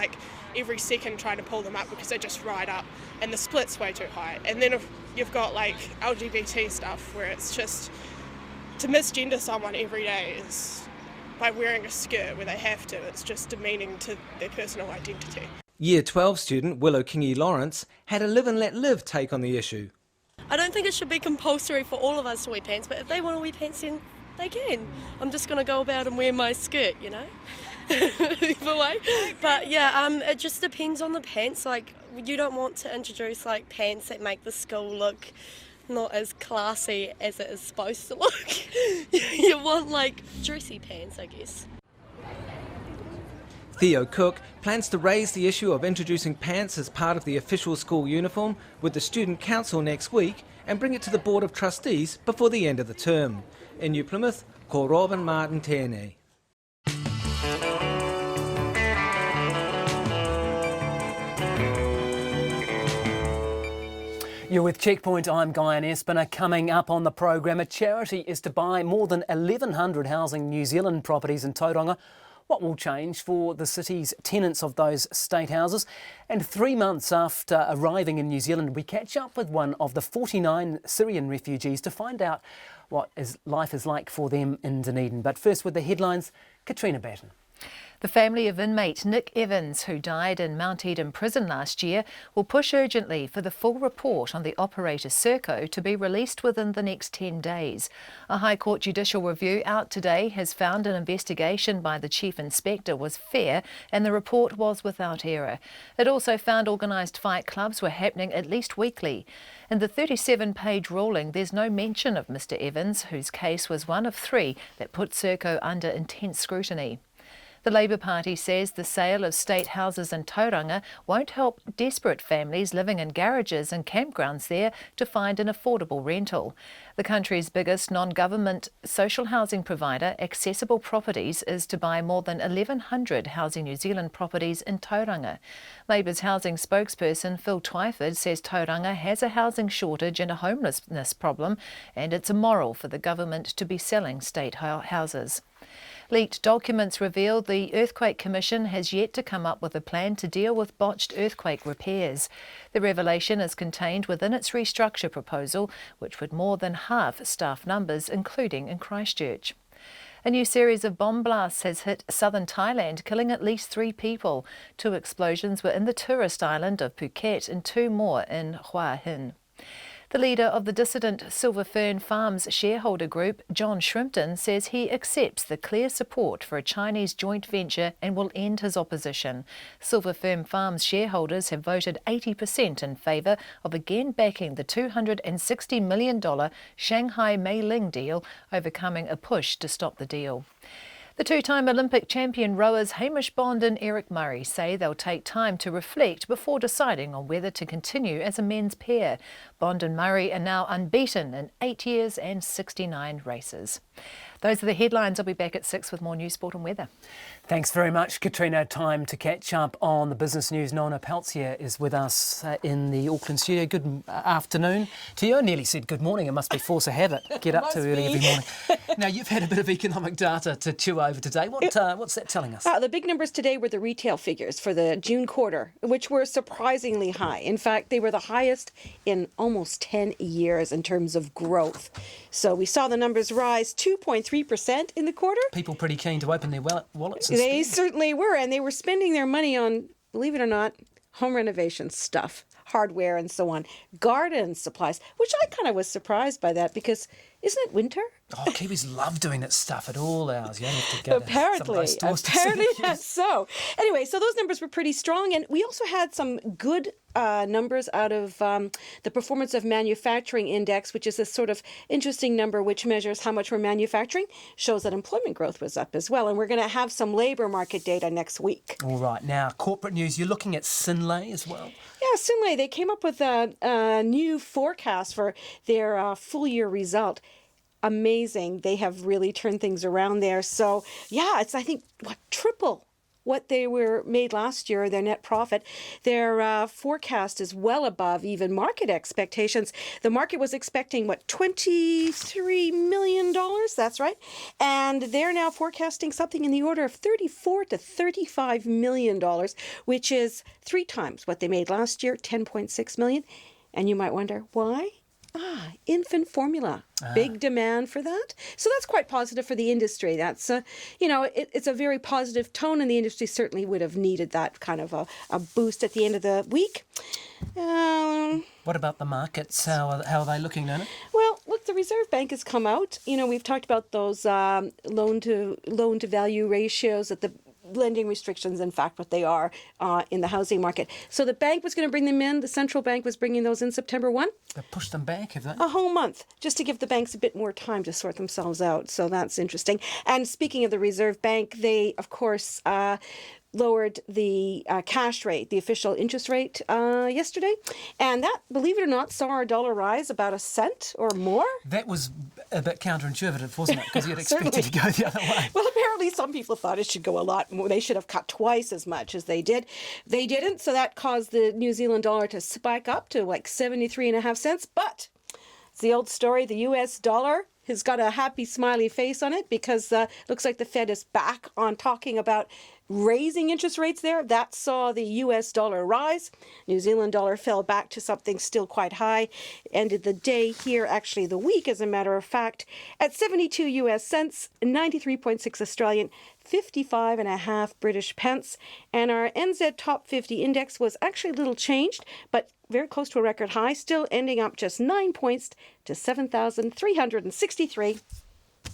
every second trying to pull them up because they just ride up, and the split's way too high. And then if you've got LGBT stuff where it's just, to misgender someone every day is by wearing a skirt where they have to. It's just demeaning to their personal identity. Year 12 student Willow Kingy Lawrence had a live and let live take on the issue. I don't think it should be compulsory for all of us to wear pants, but if they want to wear pants, then they can. I'm just going to go about and wear my skirt, either way. But yeah, it just depends on the pants. You don't want to introduce pants that make the school look not as classy as it is supposed to look. You want dressy pants, I guess. Theo Cook plans to raise the issue of introducing pants as part of the official school uniform with the Student Council next week and bring it to the Board of Trustees before the end of the term. In New Plymouth, ko Robin Martin Tēnei. You're with Checkpoint, I'm Guy Espiner. Coming up on the program, a charity is to buy more than 1,100 housing New Zealand properties in Tauranga. What will change for the city's tenants of those state houses? And 3 months after arriving in New Zealand, we catch up with one of the 49 Syrian refugees to find out what life is like for them in Dunedin. But first, with the headlines, Katrina Batten. The family of inmate Nick Evans, who died in Mount Eden prison last year, will push urgently for the full report on the operator Serco to be released within the next 10 days. A High Court judicial review out today has found an investigation by the Chief Inspector was fair and the report was without error. It also found organised fight clubs were happening at least weekly. In the 37-page ruling, there's no mention of Mr Evans, whose case was one of 3 that put Serco under intense scrutiny. The Labour Party says the sale of state houses in Tauranga won't help desperate families living in garages and campgrounds there to find an affordable rental. The country's biggest non-government social housing provider, Accessible Properties, is to buy more than 1,100 Housing New Zealand properties in Tauranga. Labour's housing spokesperson Phil Twyford says Tauranga has a housing shortage and a homelessness problem, and it's immoral for the government to be selling state houses. Leaked documents reveal the Earthquake Commission has yet to come up with a plan to deal with botched earthquake repairs. The revelation is contained within its restructure proposal, which would more than halve staff numbers, including in Christchurch. A new series of bomb blasts has hit southern Thailand, killing at least 3 people. 2 explosions were in the tourist island of Phuket and 2 more in Hua Hin. The leader of the dissident Silver Fern Farms shareholder group, John Shrimpton, says he accepts the clear support for a Chinese joint venture and will end his opposition. Silver Fern Farms shareholders have voted 80% in favour of again backing the $260 million Shanghai Meiling deal, overcoming a push to stop the deal. The two-time Olympic champion rowers Hamish Bond and Eric Murray say they'll take time to reflect before deciding on whether to continue as a men's pair. Bond and Murray are now unbeaten in 8 years and 69 races. Those are the headlines. I'll be back at 6 with more news, sport and weather. Thanks very much, Katrina. Time to catch up on the business news. Nona Peltier is with us in the Auckland studio. Good afternoon to you. I nearly said good morning. It must be force of habit. Get up too early every morning. Now, you've had a bit of economic data to chew over today. What's that telling us? The big numbers today were the retail figures for the June quarter, which were surprisingly high. In fact, they were the highest in almost 10 years in terms of growth. So we saw the numbers rise 2.3% in the quarter. People pretty keen to open their wallets and They spend. certainly were, and they were spending their money on, believe it or not, home renovation stuff, hardware and so on, garden supplies, which I kind of was surprised by that because isn't it winter? Oh, Kiwis love doing that stuff at all hours. You don't have to go Apparently, to some of those stores to see apparently it. that's so. Anyway, so those numbers were pretty strong, and we also had some good numbers out of the Performance of Manufacturing Index, which is this sort of interesting number which measures how much we're manufacturing, shows that employment growth was up as well. And we're going to have some labour market data next week. All right. Now, corporate news. You're looking at Synlait as well. Yeah, Synlait, they came up with a new forecast for their full-year result. Amazing. They have really turned things around there. So, yeah, it's, I think, triple what they were made last year, their net profit. Their forecast is well above even market expectations. The market was expecting, $23 million? That's right. And they're now forecasting something in the order of $34 to $35 million, which is 3 times what they made last year, $10.6 million. And you might wonder, why? Infant formula. Big demand for that. So that's quite positive for the industry. That's, it's a very positive tone, and the industry certainly would have needed that kind of a boost at the end of the week. What about the markets? How are they looking, Nona? Well, look, the Reserve Bank has come out. We've talked about those loan to value ratios at the lending restrictions, in fact, what they are in the housing market. So the bank was going to bring them in. The central bank was bringing those in September 1. They pushed them back, have they? A whole month, just to give the banks a bit more time to sort themselves out. So that's interesting. And speaking of the Reserve Bank, they, of course, lowered the cash rate, the official interest rate yesterday. And that, believe it or not, saw our dollar rise about a cent or more. That was a bit counterintuitive, wasn't it? Because you'd expect it to go the other way. Well, apparently some people thought it should go a lot more. They should have cut twice as much as they did. They didn't, so that caused the New Zealand dollar to spike up to 73.5 cents. But it's the old story, the US dollar has got a happy smiley face on it because looks like the Fed is back on talking about raising interest rates there. That saw the US dollar rise. New Zealand dollar fell back to something still quite high. Ended the day here, actually the week, as a matter of fact, at 72 US cents, 93.6 Australian, 55.5 British pence. And our NZ Top 50 index was actually a little changed, but very close to a record high, still ending up just 9 points to 7,363.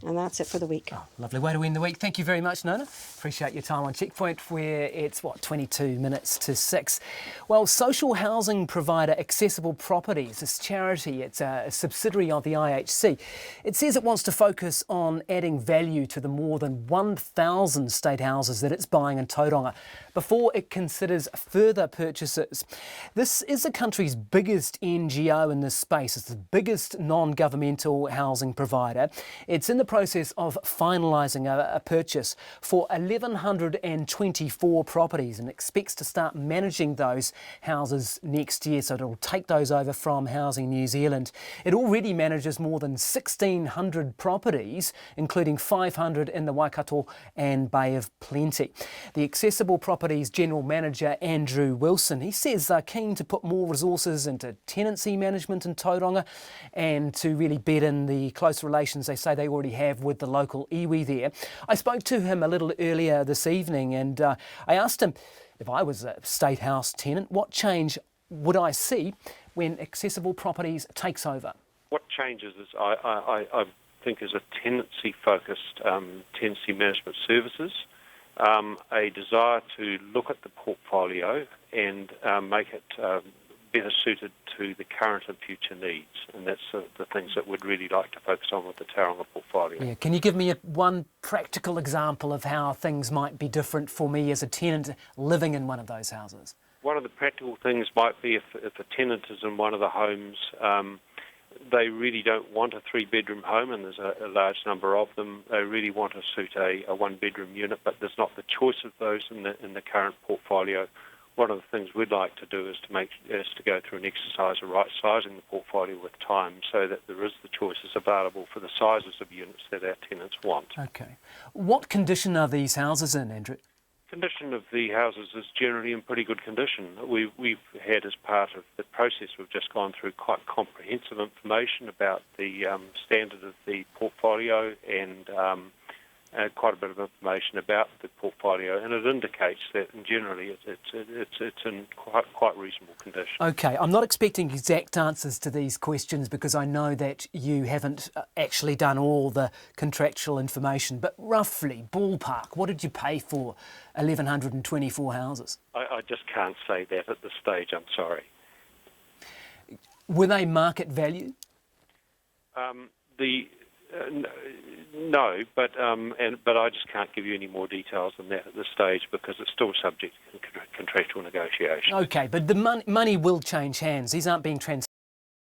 And that's it for the week. Oh, lovely way to end the week. Thank you very much, Nona. Appreciate your time on Checkpoint, where it's, 22 minutes to 6. Well, social housing provider Accessible Properties, this charity, it's a subsidiary of the IHC. It says it wants to focus on adding value to the more than 1,000 state houses that it's buying in Tauranga before it considers further purchases. This is the country's biggest NGO in this space. It's the biggest non-governmental housing provider. It's in the process of finalising a purchase for 1,124 properties and expects to start managing those houses next year. So it'll take those over from Housing New Zealand. It already manages more than 1,600 properties, including 500 in the Waikato and Bay of Plenty. The Accessible Properties General Manager Andrew Wilson, he says they're keen to put more resources into tenancy management in Tauranga and to really bed in the close relations they say they already have with the local iwi there. I spoke to him a little earlier this evening and I asked him if I was a state house tenant, what change would I see when Accessible Properties takes over? What changes is I think is a tenancy-focused tenancy management services, a desire to look at the portfolio and make it better suited to the current and future needs, and that's the things that we'd really like to focus on with the Tauranga portfolio. Yeah. Can you give me one practical example of how things might be different for me as a tenant living in one of those houses? One of the practical things might be if a tenant is in one of the homes, they really don't want a 3-bedroom home, and there's a large number of them. They really want to suit a 1-bedroom unit, but there's not the choice of those in the current portfolio. One of the things we'd like to do is to go through an exercise of right-sizing the portfolio with time so that there is the choices available for the sizes of units that our tenants want. Okay. What condition are these houses in, Andrew? Condition of the houses is generally in pretty good condition. We've had, as part of the process, we've just gone through quite comprehensive information about the standard of the portfolio and quite a bit of information about the portfolio, and it indicates that generally it's in quite reasonable condition. Okay, I'm not expecting exact answers to these questions because I know that you haven't actually done all the contractual information, but roughly, ballpark, what did you pay for 1,124 houses? I just can't say that at this stage, I'm sorry. Were they market value? No, but I just can't give you any more details than that at this stage because it's still subject to contractual negotiation. Okay, but the money will change hands. These aren't being transferred.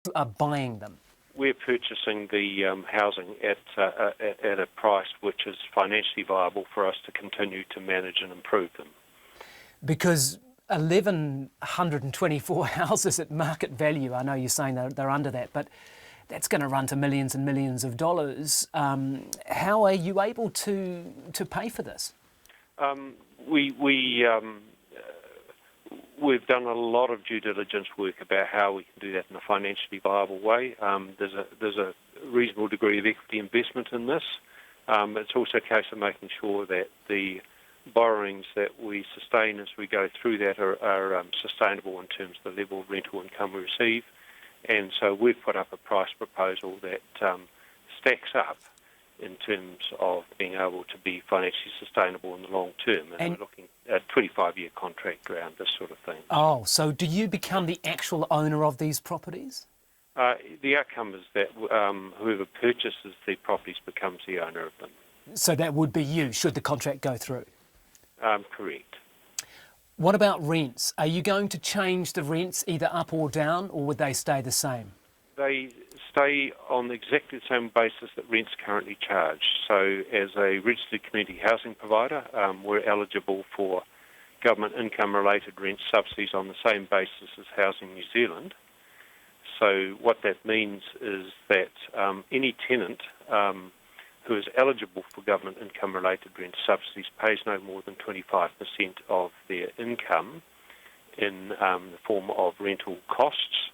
You are buying them. We're purchasing the housing at a price which is financially viable for us to continue to manage and improve them. Because 1,124 houses at market value, I know you're saying they're under that, but that's going to run to millions and millions of dollars. How are you able to pay for this? We've done a lot of due diligence work about how we can do that in a financially viable way. There's a reasonable degree of equity investment in this. It's also a case of making sure that the borrowings that we sustain as we go through that are sustainable in terms of the level of rental income we receive. And so we've put up a price proposal that stacks up in terms of being able to be financially sustainable in the long term. And we're looking at a 25-year contract around this sort of thing. Oh, so do you become the actual owner of these properties? The outcome is that whoever purchases the properties becomes the owner of them. So that would be you, should the contract go through? Correct. What about rents? Are you going to change the rents either up or down, or would they stay the same? They stay on exactly the same basis that rent's currently charged. So as a registered community housing provider, we're eligible for government income-related rent subsidies on the same basis as Housing New Zealand. So what that means is that any tenant who is eligible for government income-related rent subsidies pays no more than 25% of their income in the form of rental costs,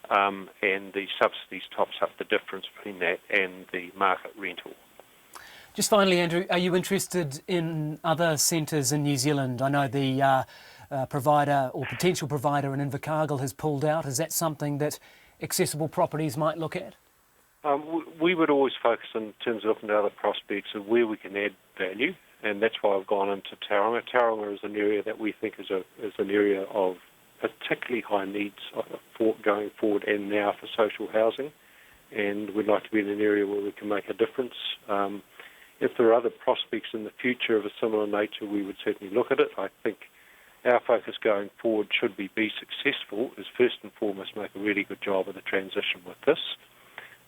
and the subsidies tops up the difference between that and the market rental. Just finally, Andrew, are you interested in other centres in New Zealand? I know the provider or potential provider in Invercargill has pulled out. Is that something that Accessible Properties might look at? We would always focus in terms of looking at other prospects of where we can add value, and that's why I've gone into Tauranga. Tauranga is an area that we think is an area of particularly high needs for going forward and now for social housing, and we'd like to be in an area where we can make a difference. If there are other prospects in the future of a similar nature, we would certainly look at it. I think our focus going forward should be successful, is first and foremost make a really good job of the transition with this,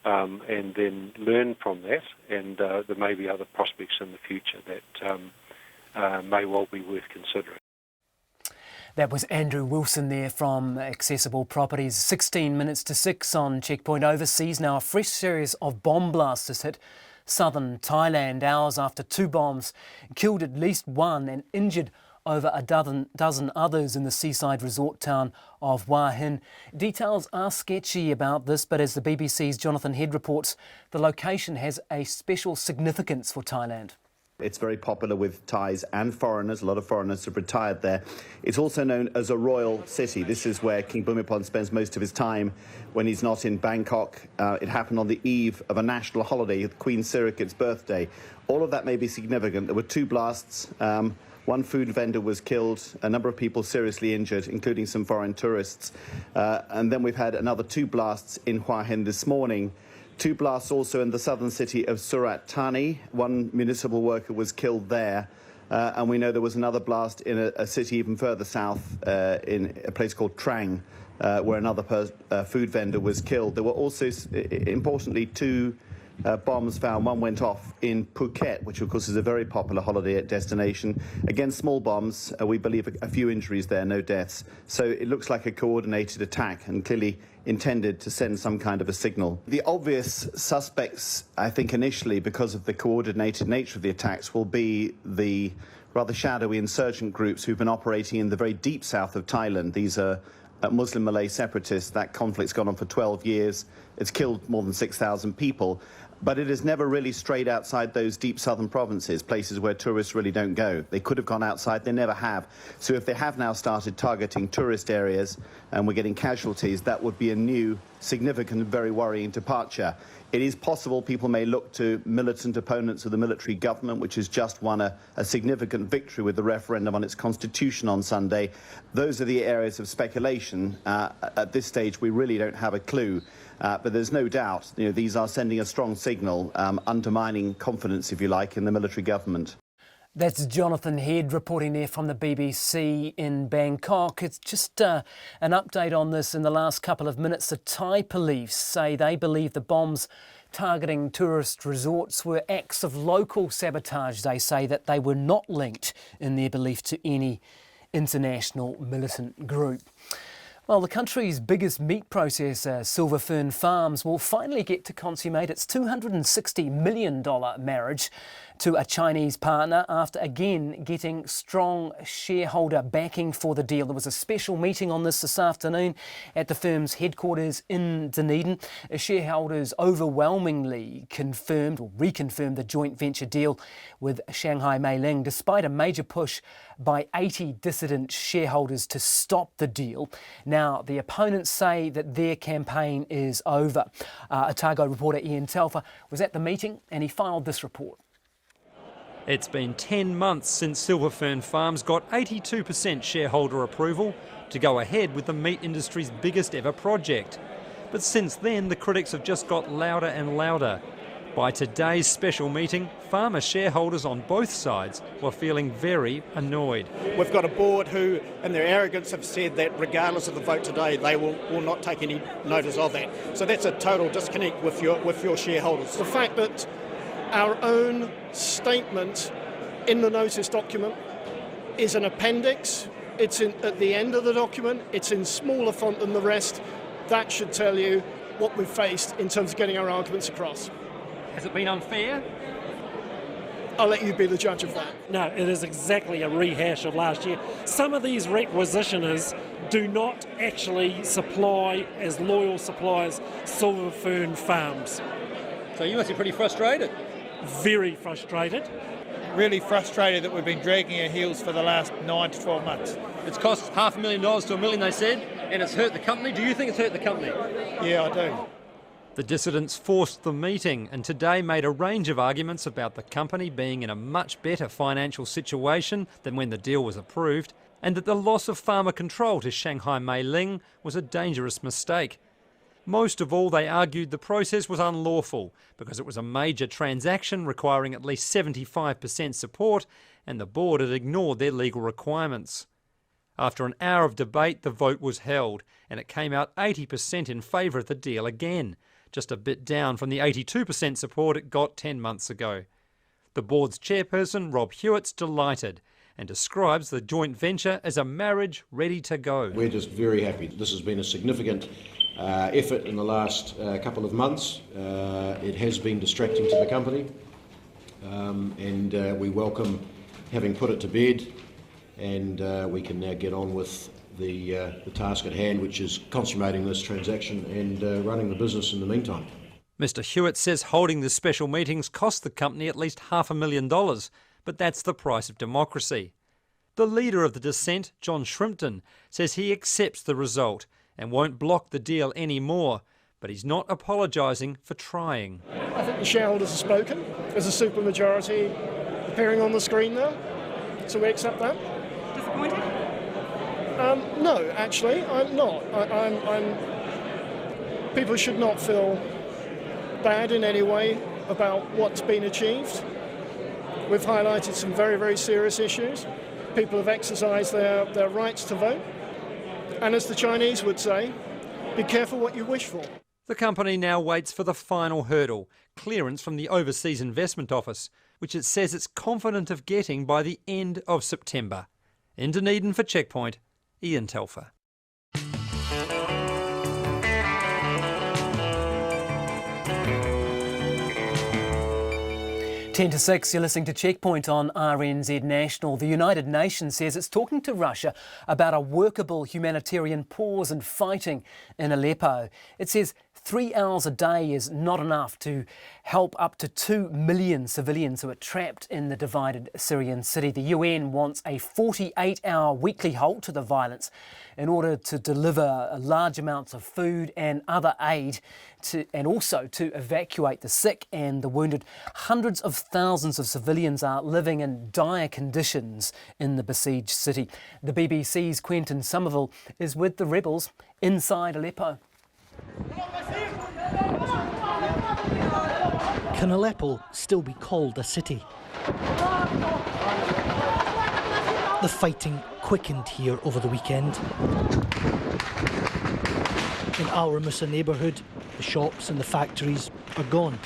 and then learn from that, and there may be other prospects in the future that may well be worth considering. That was Andrew Wilson there from Accessible Properties. 16 minutes to 6 on Checkpoint Overseas. Now a fresh series of bomb blasts has hit southern Thailand hours after 2 bombs killed at least 1 and injured over a dozen others in the seaside resort town of Hua Hin. Details are sketchy about this, but as the BBC's Jonathan Head reports, the location has a special significance for Thailand. It's very popular with Thais and foreigners. A lot of foreigners have retired there. It's also known as a royal city. This is where King Bhumibol spends most of his time when he's not in Bangkok. It happened on the eve of a national holiday, Queen Sirikit's birthday. All of that may be significant. There were 2 blasts. One food vendor was killed, a number of people seriously injured, including some foreign tourists. And then we've had another 2 blasts in Hua Hin this morning. 2 blasts also in the southern city of Surat Thani. 1 municipal worker was killed there. And we know there was another blast in a city even further south, in a place called Trang, where another food vendor was killed. There were also, importantly, 2 bombs found. One went off in Phuket, which of course is a very popular holiday destination. Again, small bombs. We believe a few injuries there, no deaths. So it looks like a coordinated attack and clearly intended to send some kind of a signal. The obvious suspects, I think initially, because of the coordinated nature of the attacks, will be the rather shadowy insurgent groups who've been operating in the very deep south of Thailand. These are Muslim Malay separatists. That conflict's gone on for 12 years. It's killed more than 6,000 people. But it has never really strayed outside those deep southern provinces, places where tourists really don't go. They could have gone outside, they never have. So if they have now started targeting tourist areas and we're getting casualties, that would be a new, significant, very worrying departure. It is possible people may look to militant opponents of the military government, which has just won a significant victory with the referendum on its constitution on Sunday. Those are the areas of speculation. At this stage, we really don't have a clue. But there's no doubt, these are sending a strong signal, undermining confidence, if you like, in the military government. That's Jonathan Head reporting there from the BBC in Bangkok. It's just an update on this in the last couple of minutes. The Thai police say they believe the bombs targeting tourist resorts were acts of local sabotage. They say that they were not linked, in their belief, to any international militant group. Well, the country's biggest meat processor, Silver Fern Farms, will finally get to consummate its $260 million marriage to a Chinese partner after again getting strong shareholder backing for the deal. There was a special meeting on this afternoon at the firm's headquarters in Dunedin. Shareholders overwhelmingly confirmed or reconfirmed the joint venture deal with Shanghai Meiling, despite a major push by 80 dissident shareholders to stop the deal. Now, the opponents say that their campaign is over. Otago reporter Ian Telfer was at the meeting and he filed this report. It's been 10 months since Silver Fern Farms got 82% shareholder approval to go ahead with the meat industry's biggest ever project. But since then, the critics have just got louder and louder. By today's special meeting, farmer shareholders on both sides were feeling very annoyed. We've got a board who, in their arrogance, have said that regardless of the vote today, they will not take any notice of that. So that's a total disconnect with your shareholders. The fact that our own statement in the notice document is an appendix, it's at the end of the document, it's in smaller font than the rest, that should tell you what we've faced in terms of getting our arguments across. Has it been unfair? I'll let you be the judge of that. No, it is exactly a rehash of last year. Some of these requisitioners do not actually supply as loyal suppliers Silver Fern Farms. So you must be pretty frustrated. Very frustrated. Really frustrated that we've been dragging our heels for the last 9 to 12 months. It's cost $500,000 to $1 million, they said, and it's hurt the company. Do you think it's hurt the company? Yeah, I do. The dissidents forced the meeting and today made a range of arguments about the company being in a much better financial situation than when the deal was approved, and that the loss of farmer control to Shanghai Meiling was a dangerous mistake. Most of all, they argued the process was unlawful because it was a major transaction requiring at least 75% support, and the board had ignored their legal requirements. After an hour of debate, the vote was held, and it came out 80% in favour of the deal again, just a bit down from the 82% support it got 10 months ago. The board's chairperson, Rob Hewitt's delighted and describes the joint venture as a marriage ready to go. We're just very happy. This has been a significant effort in the last couple of months. It has been distracting to the company, and we welcome having put it to bed, and we can now get on with the task at hand, which is consummating this transaction and running the business in the meantime. Mr Hewitt says holding the special meetings cost the company at least $500,000, but that's the price of democracy. The leader of the dissent, John Shrimpton, says he accepts the result and won't block the deal anymore, but he's not apologising for trying. I think the shareholders have spoken. There's a supermajority appearing on the screen there, so we accept that. Disappointed? No, actually, I'm not. People should not feel bad in any way about what's been achieved. We've highlighted some very, very serious issues. People have exercised their rights to vote. And as the Chinese would say, be careful what you wish for. The company now waits for the final hurdle, clearance from the Overseas Investment Office, which it says it's confident of getting by the end of September. In Dunedin for Checkpoint, Ian Telfer. 10 to 6, you're listening to Checkpoint on RNZ National. The United Nations says it's talking to Russia about a workable humanitarian pause in fighting in Aleppo. It says 3 hours a day is not enough to help up to 2 million civilians who are trapped in the divided Syrian city. The UN wants a 48-hour weekly halt to the violence in order to deliver large amounts of food and other aid and also to evacuate the sick and the wounded. Hundreds of thousands of civilians are living in dire conditions in the besieged city. The BBC's Quentin Somerville is with the rebels inside Aleppo. Can Aleppo still be called a city? The fighting quickened here over the weekend. In Al Ramusa neighbourhood, the shops and the factories are gone.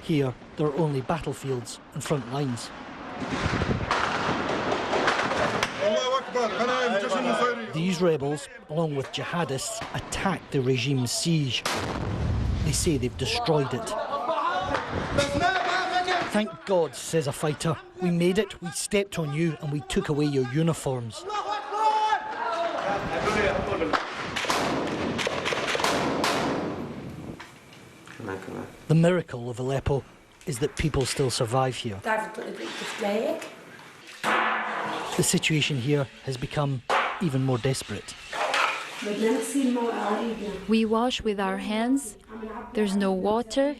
Here, there are only battlefields and front lines. These rebels, along with jihadists, attacked the regime's siege. They say they've destroyed it. Thank God, says a fighter. We made it, we stepped on you, and we took away your uniforms. The miracle of Aleppo is that people still survive here. The situation here has become even more desperate. We wash with our hands. There's no water.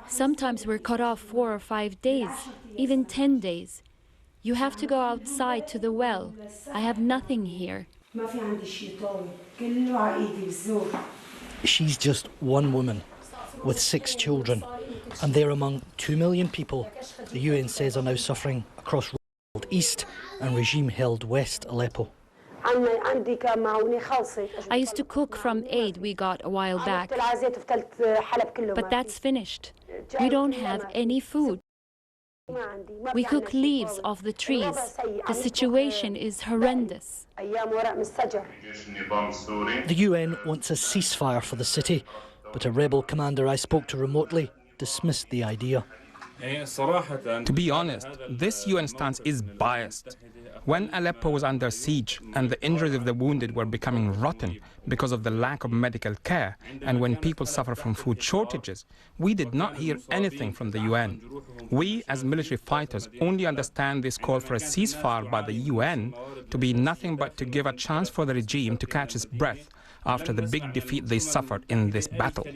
Sometimes we're cut off 4 or 5 days, even 10 days. You have to go outside to the well. I have nothing here. She's just one woman with 6 children, and they're among 2 million people the UN says are now suffering across East and regime-held West Aleppo. I used to cook from aid we got a while back, but that's finished. We don't have any food. We cook leaves off the trees. The situation is horrendous. The UN wants a ceasefire for the city, but a rebel commander I spoke to remotely dismissed the idea. To be honest, this UN stance is biased. When Aleppo was under siege and the injuries of the wounded were becoming rotten because of the lack of medical care, and when people suffer from food shortages, we did not hear anything from the UN. We, as military fighters, only understand this call for a ceasefire by the UN to be nothing but to give a chance for the regime to catch its breath after the big defeat they suffered in this battle.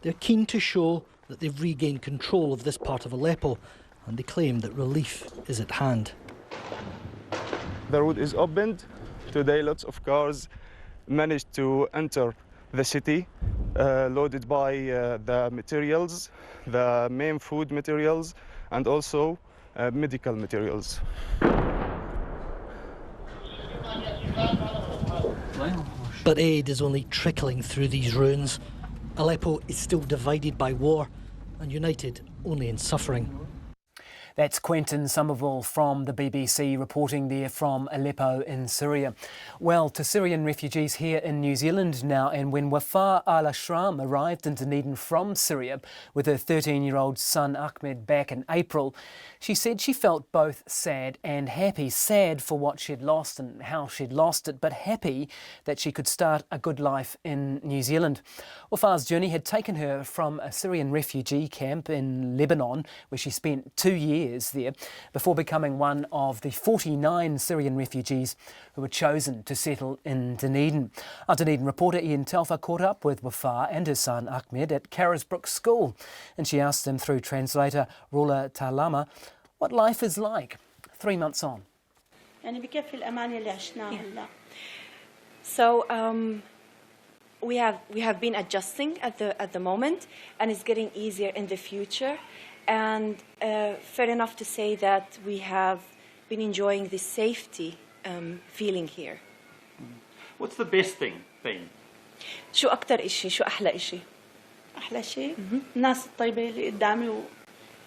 They're keen to show that they've regained control of this part of Aleppo, and they claim that relief is at hand. The road is opened. Today lots of cars managed to enter the city, loaded by the materials, the main food materials, and also medical materials. But aid is only trickling through these ruins. Aleppo is still divided by war and united only in suffering. That's Quentin Somerville from the BBC reporting there from Aleppo in Syria. Well, to Syrian refugees here in New Zealand now, and when Wafa al-Ashram arrived in Dunedin from Syria with her 13-year-old son Ahmed back in April, she said she felt both sad and happy. Sad for what she'd lost and how she'd lost it, but happy that she could start a good life in New Zealand. Wafa's journey had taken her from a Syrian refugee camp in Lebanon, where she spent 2 years there before becoming one of the 49 Syrian refugees who were chosen to settle in Dunedin. Our Dunedin reporter Ian Telfer caught up with Wafa and her son Ahmed at Carisbrook School, and she asked him through translator Rula Talama what life is like 3 months on. So we have been adjusting at the moment, and it's getting easier in the future. And fair enough to say that we have been enjoying the safety feeling here. What's the best thing been? شو أكتر إشي؟ شو أحلى إشي؟ أحلى شيء الناس الطيبة اللي قدامي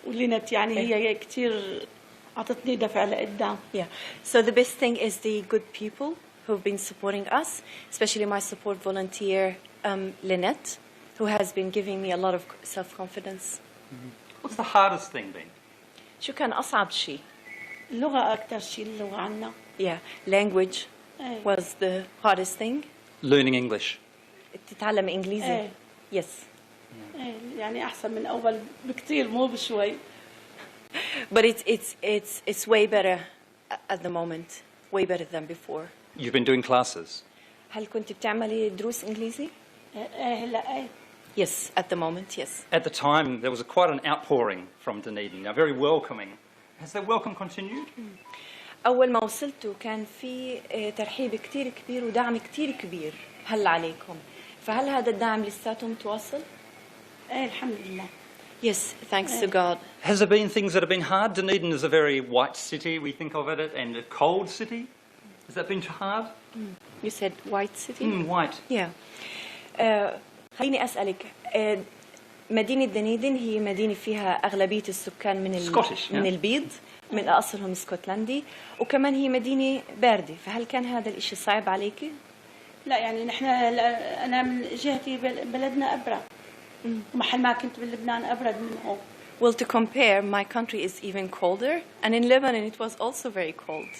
واللي نت يعني هي كتير عطتني دفع لقدام. Yeah. So the best thing is the good people who've been supporting us, especially my support volunteer Lynette, who has been giving me a lot of self-confidence. What's the hardest thing been? شو كان أصعب شيء؟ اللغة أكتر شيء اللغة عنا. Yeah, language was the hardest thing. Learning English. تتعلم إنجليزي. Yes. يعني أحسن من أول بكتير مو بشوي. But it's way better at the moment, way better than before. You've been doing classes. هل كنت بتعملي دروس إنجليزي؟ هلا Yes, at the moment, yes. At the time, there was quite an outpouring from Dunedin, now very welcoming. Has that welcome continued? أول ما وصلتوا كان في ترحيب كتير كبير ودعم كتير كبير هلا عليكم. فهل هذا الدعم لساته متواصل؟ الحمد لله. Yes, thanks to God. Has there been things that have been hard? Dunedin is a very white city, we think of it, and a cold city. Has that been too hard? You said white city? White. Yeah. خليني أسألك مدينة دنيدن هي مدينة فيها أغلبية السكان من البيض من أصلهم اسكتلندي، وكمان هي مدينة باردة، فهل كان هذا الإشي صعب عليكي؟ لا يعني نحن أنا من جهتي بلدنا أبرد، ومحل ما كنت بلبنان أبرد من هون. Well, to compare, my country is even colder, and in Lebanon it was also very cold.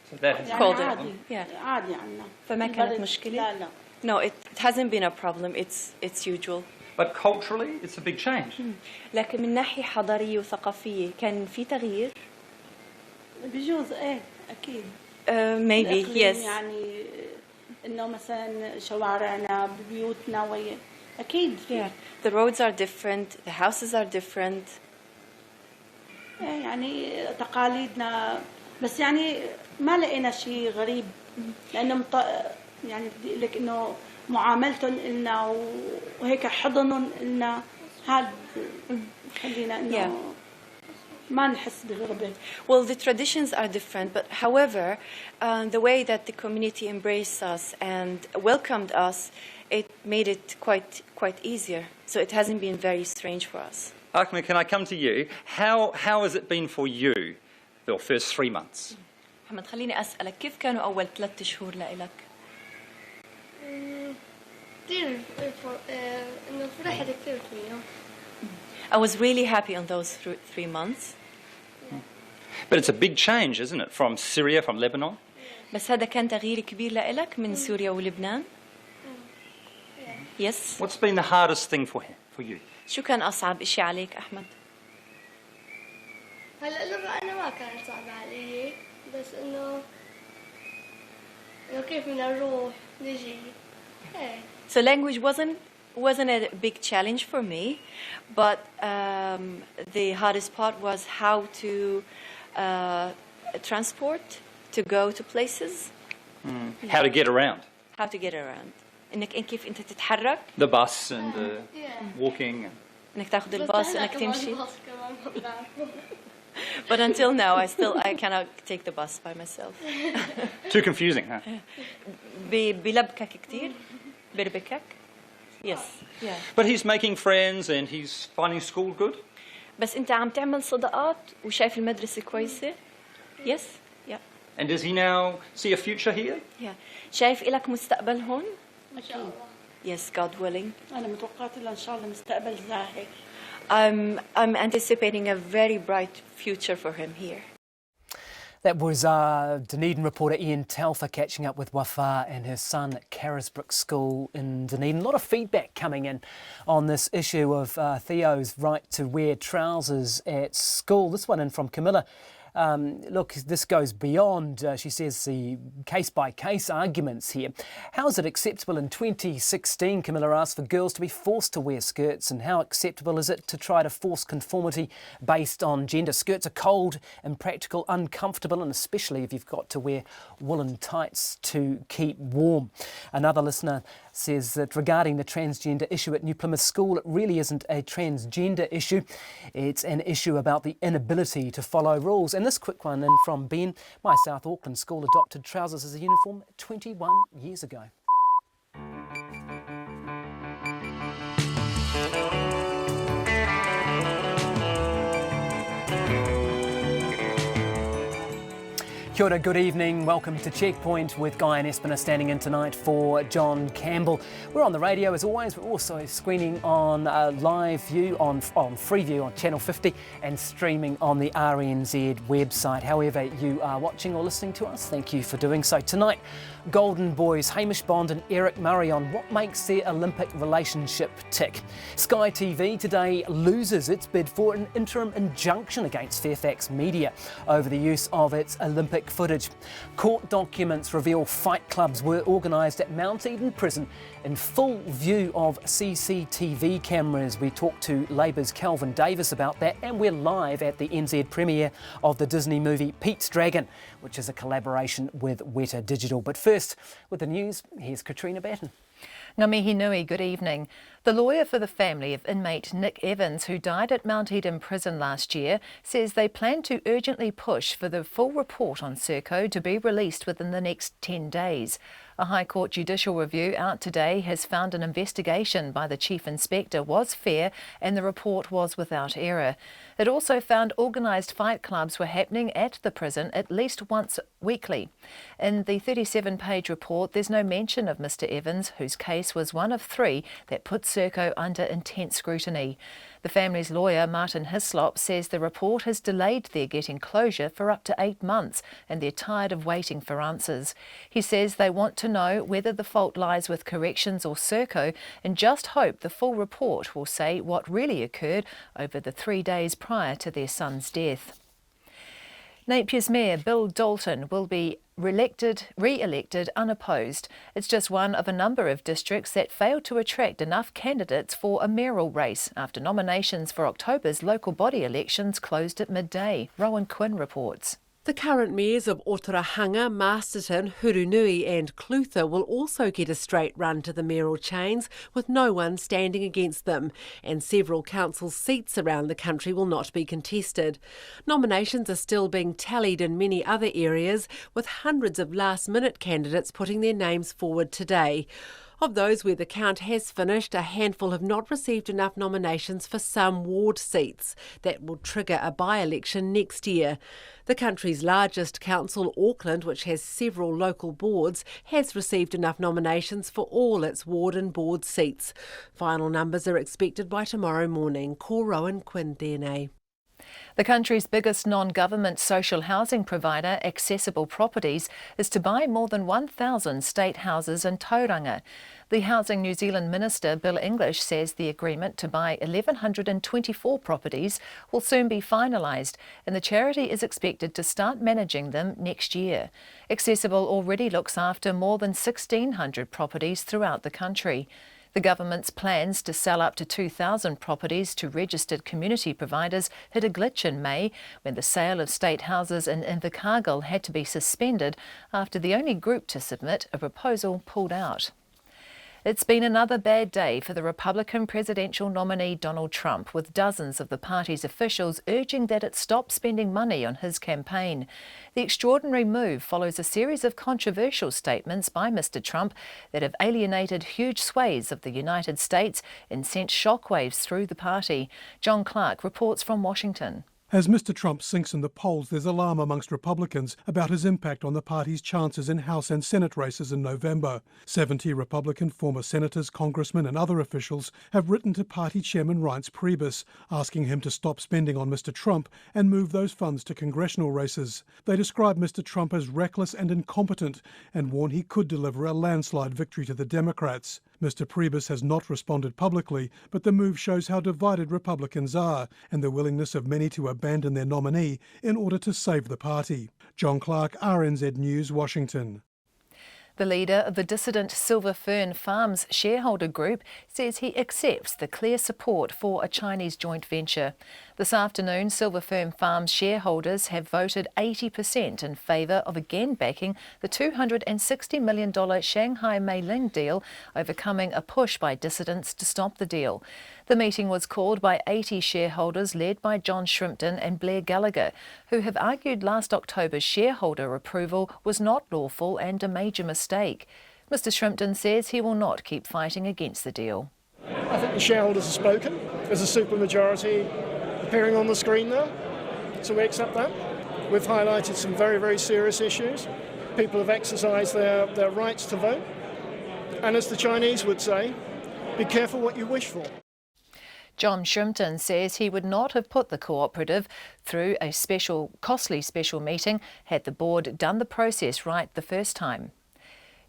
So that is colder. عادي. Yeah. عادي عنا. فما كانت مشكلة؟ لا لا. No, it hasn't been a problem. It's usual. But culturally, it's a big change. لكن من ناحية حضارية وثقافية كان في تغيير؟ بجوز أكيد. Maybe yes. يعني إنه مثلا شوارعنا ببيوتنا أكيد. Yeah. The roads are different. The houses are different. يعني تقاليدنا بس يعني ما لقينا شيء غريب لأنه يعني بدي لك إنه معاملتهم إلنا وهيك حضنهم إلنا هاد خلينا إنه ما نحس بغربة. Well, the traditions are different, but however, the way that the community embraced us and welcomed us, it made it quite easier. So it hasn't been very strange for us. Ahmed, can I come to you? How has it been for you, the first 3 months? محمد خليني أسألك كيف كانوا أول 3 شهور لإلك؟ كثير إنه فرحت كثير فيها. I was really happy on those 3 months. But it's a big change, isn't it, from Syria, from Lebanon? بس هذا كان تغيير كبير لإلك من سوريا ولبنان. Yes. What's been the hardest thing for you? شو كان أصعب إشي عليك أحمد؟ هلا اللغة أنا ما كانت صعبة علي، بس إنه كيف بدنا نروح نجي. So language wasn't a big challenge for me, but the hardest part was how to transport, to go to places. How to get around. How to get around. إنك كيف أنت تتحرك. The bus and walking. إنك تأخذ الباص وإنك تمشي. But until now, I cannot take the bus by myself. Too confusing, huh? بلبكك كتير. بربكك. Yes. Yeah. But he's making friends and he's finding school good? بس أنت عم تعمل صداقات وشايف المدرسة كويسة؟ Yes. Yeah. And does he now see a future here? Yeah. شايف إلك مستقبل هون؟ ما شاء الله. Yes, God willing. أنا متوقعت له إن شاء الله مستقبل زاهي. I'm anticipating a very bright future for him here. That was Dunedin reporter Ian Telfer catching up with Wafa and her son at Carisbrook School in Dunedin. A lot of feedback coming in on this issue of Theo's right to wear trousers at school. This one in from Camilla. Look, this goes beyond, she says, the case-by-case arguments here. How is it acceptable in 2016, Camilla asked, for girls to be forced to wear skirts, and how acceptable is it to try to force conformity based on gender? Skirts are cold, impractical, uncomfortable, and especially if you've got to wear woolen tights to keep warm. Another listener says that regarding the transgender issue at New Plymouth School, it really isn't a transgender issue. It's an issue about the inability to follow rules. And this quick one in from Ben. My South Auckland school adopted trousers as a uniform 21 years ago. Kia ora, good evening. Welcome to Checkpoint with Guy and Espina standing in tonight for John Campbell. We're on the radio as always. We're also screening on live view on Freeview on Channel 50 and streaming on the RNZ website. However you are watching or listening to us, thank you for doing so. Tonight, Golden Boys Hamish Bond and Eric Murray on what makes their Olympic relationship tick. Sky TV today loses its bid for an interim injunction against Fairfax Media over the use of its Olympic footage. Court documents reveal fight clubs were organised at Mount Eden Prison in full view of CCTV cameras. We talked to Labour's Kelvin Davis about that, and we're live at the NZ premiere of the Disney movie Pete's Dragon, which is a collaboration with Weta Digital. But first, with the news, here's Katrina Batten. Ngā mihi nui, good evening. The lawyer for the family of inmate Nick Evans, who died at Mount Eden Prison last year, says they plan to urgently push for the full report on Serco to be released within the next 10 days. A High Court judicial review out today has found an investigation by the Chief Inspector was fair and the report was without error. It also found organised fight clubs were happening at the prison at least once weekly. In the 37-page report, there's no mention of Mr Evans, whose case was one of 3 that put Serco under intense scrutiny. The family's lawyer, Martin Hislop, says the report has delayed their getting closure for up to 8 months and they're tired of waiting for answers. He says they want to know whether the fault lies with corrections or Serco and just hope the full report will say what really occurred over the 3 days prior to their son's death. Napier's Mayor Bill Dalton will be re-elected unopposed. It's just one of a number of districts that failed to attract enough candidates for a mayoral race after nominations for October's local body elections closed at midday. Rowan Quinn reports. The current mayors of Otorahanga, Masterton, Hurunui and Clutha will also get a straight run to the mayoral chains with no one standing against them, and several council seats around the country will not be contested. Nominations are still being tallied in many other areas, with hundreds of last-minute candidates putting their names forward today. Of those where the count has finished, a handful have not received enough nominations for some ward seats. That will trigger a by-election next year. The country's largest council, Auckland, which has several local boards, has received enough nominations for all its ward and board seats. Final numbers are expected by tomorrow morning. Ko Rowan Quinn, DNA. The country's biggest non-government social housing provider, Accessible Properties, is to buy more than 1,000 state houses in Tauranga. The Housing New Zealand Minister, Bill English, says the agreement to buy 1,124 properties will soon be finalised and the charity is expected to start managing them next year. Accessible already looks after more than 1,600 properties throughout the country. The government's plans to sell up to 2,000 properties to registered community providers hit a glitch in May when the sale of state houses in Invercargill had to be suspended after the only group to submit a proposal pulled out. It's been another bad day for the Republican presidential nominee Donald Trump, with dozens of the party's officials urging that it stop spending money on his campaign. The extraordinary move follows a series of controversial statements by Mr. Trump that have alienated huge swathes of the United States and sent shockwaves through the party. John Clark reports from Washington. As Mr. Trump sinks in the polls, there's alarm amongst Republicans about his impact on the party's chances in House and Senate races in November. 70 Republican former senators, congressmen and other officials have written to party chairman Reince Priebus, asking him to stop spending on Mr. Trump and move those funds to congressional races. They describe Mr. Trump as reckless and incompetent and warn he could deliver a landslide victory to the Democrats. Mr. Priebus has not responded publicly, but the move shows how divided Republicans are and the willingness of many to abandon their nominee in order to save the party. John Clark, RNZ News, Washington. The leader of the dissident Silver Fern Farms shareholder group says he accepts the clear support for a Chinese joint venture. This afternoon, Silver Fern Farms shareholders have voted 80% in favour of again backing the $260 million Shanghai Meiling deal, overcoming a push by dissidents to stop the deal. The meeting was called by 80 shareholders led by John Shrimpton and Blair Gallagher, who have argued last October's shareholder approval was not lawful and a major mistake. Mr. Shrimpton says he will not keep fighting against the deal. I think the shareholders have spoken. There's a supermajority appearing on the screen now, so we accept that. We've highlighted some very, very serious issues. People have exercised their rights to vote. And as the Chinese would say, be careful what you wish for. John Shrimpton says he would not have put the cooperative through a costly special meeting had the board done the process right the first time.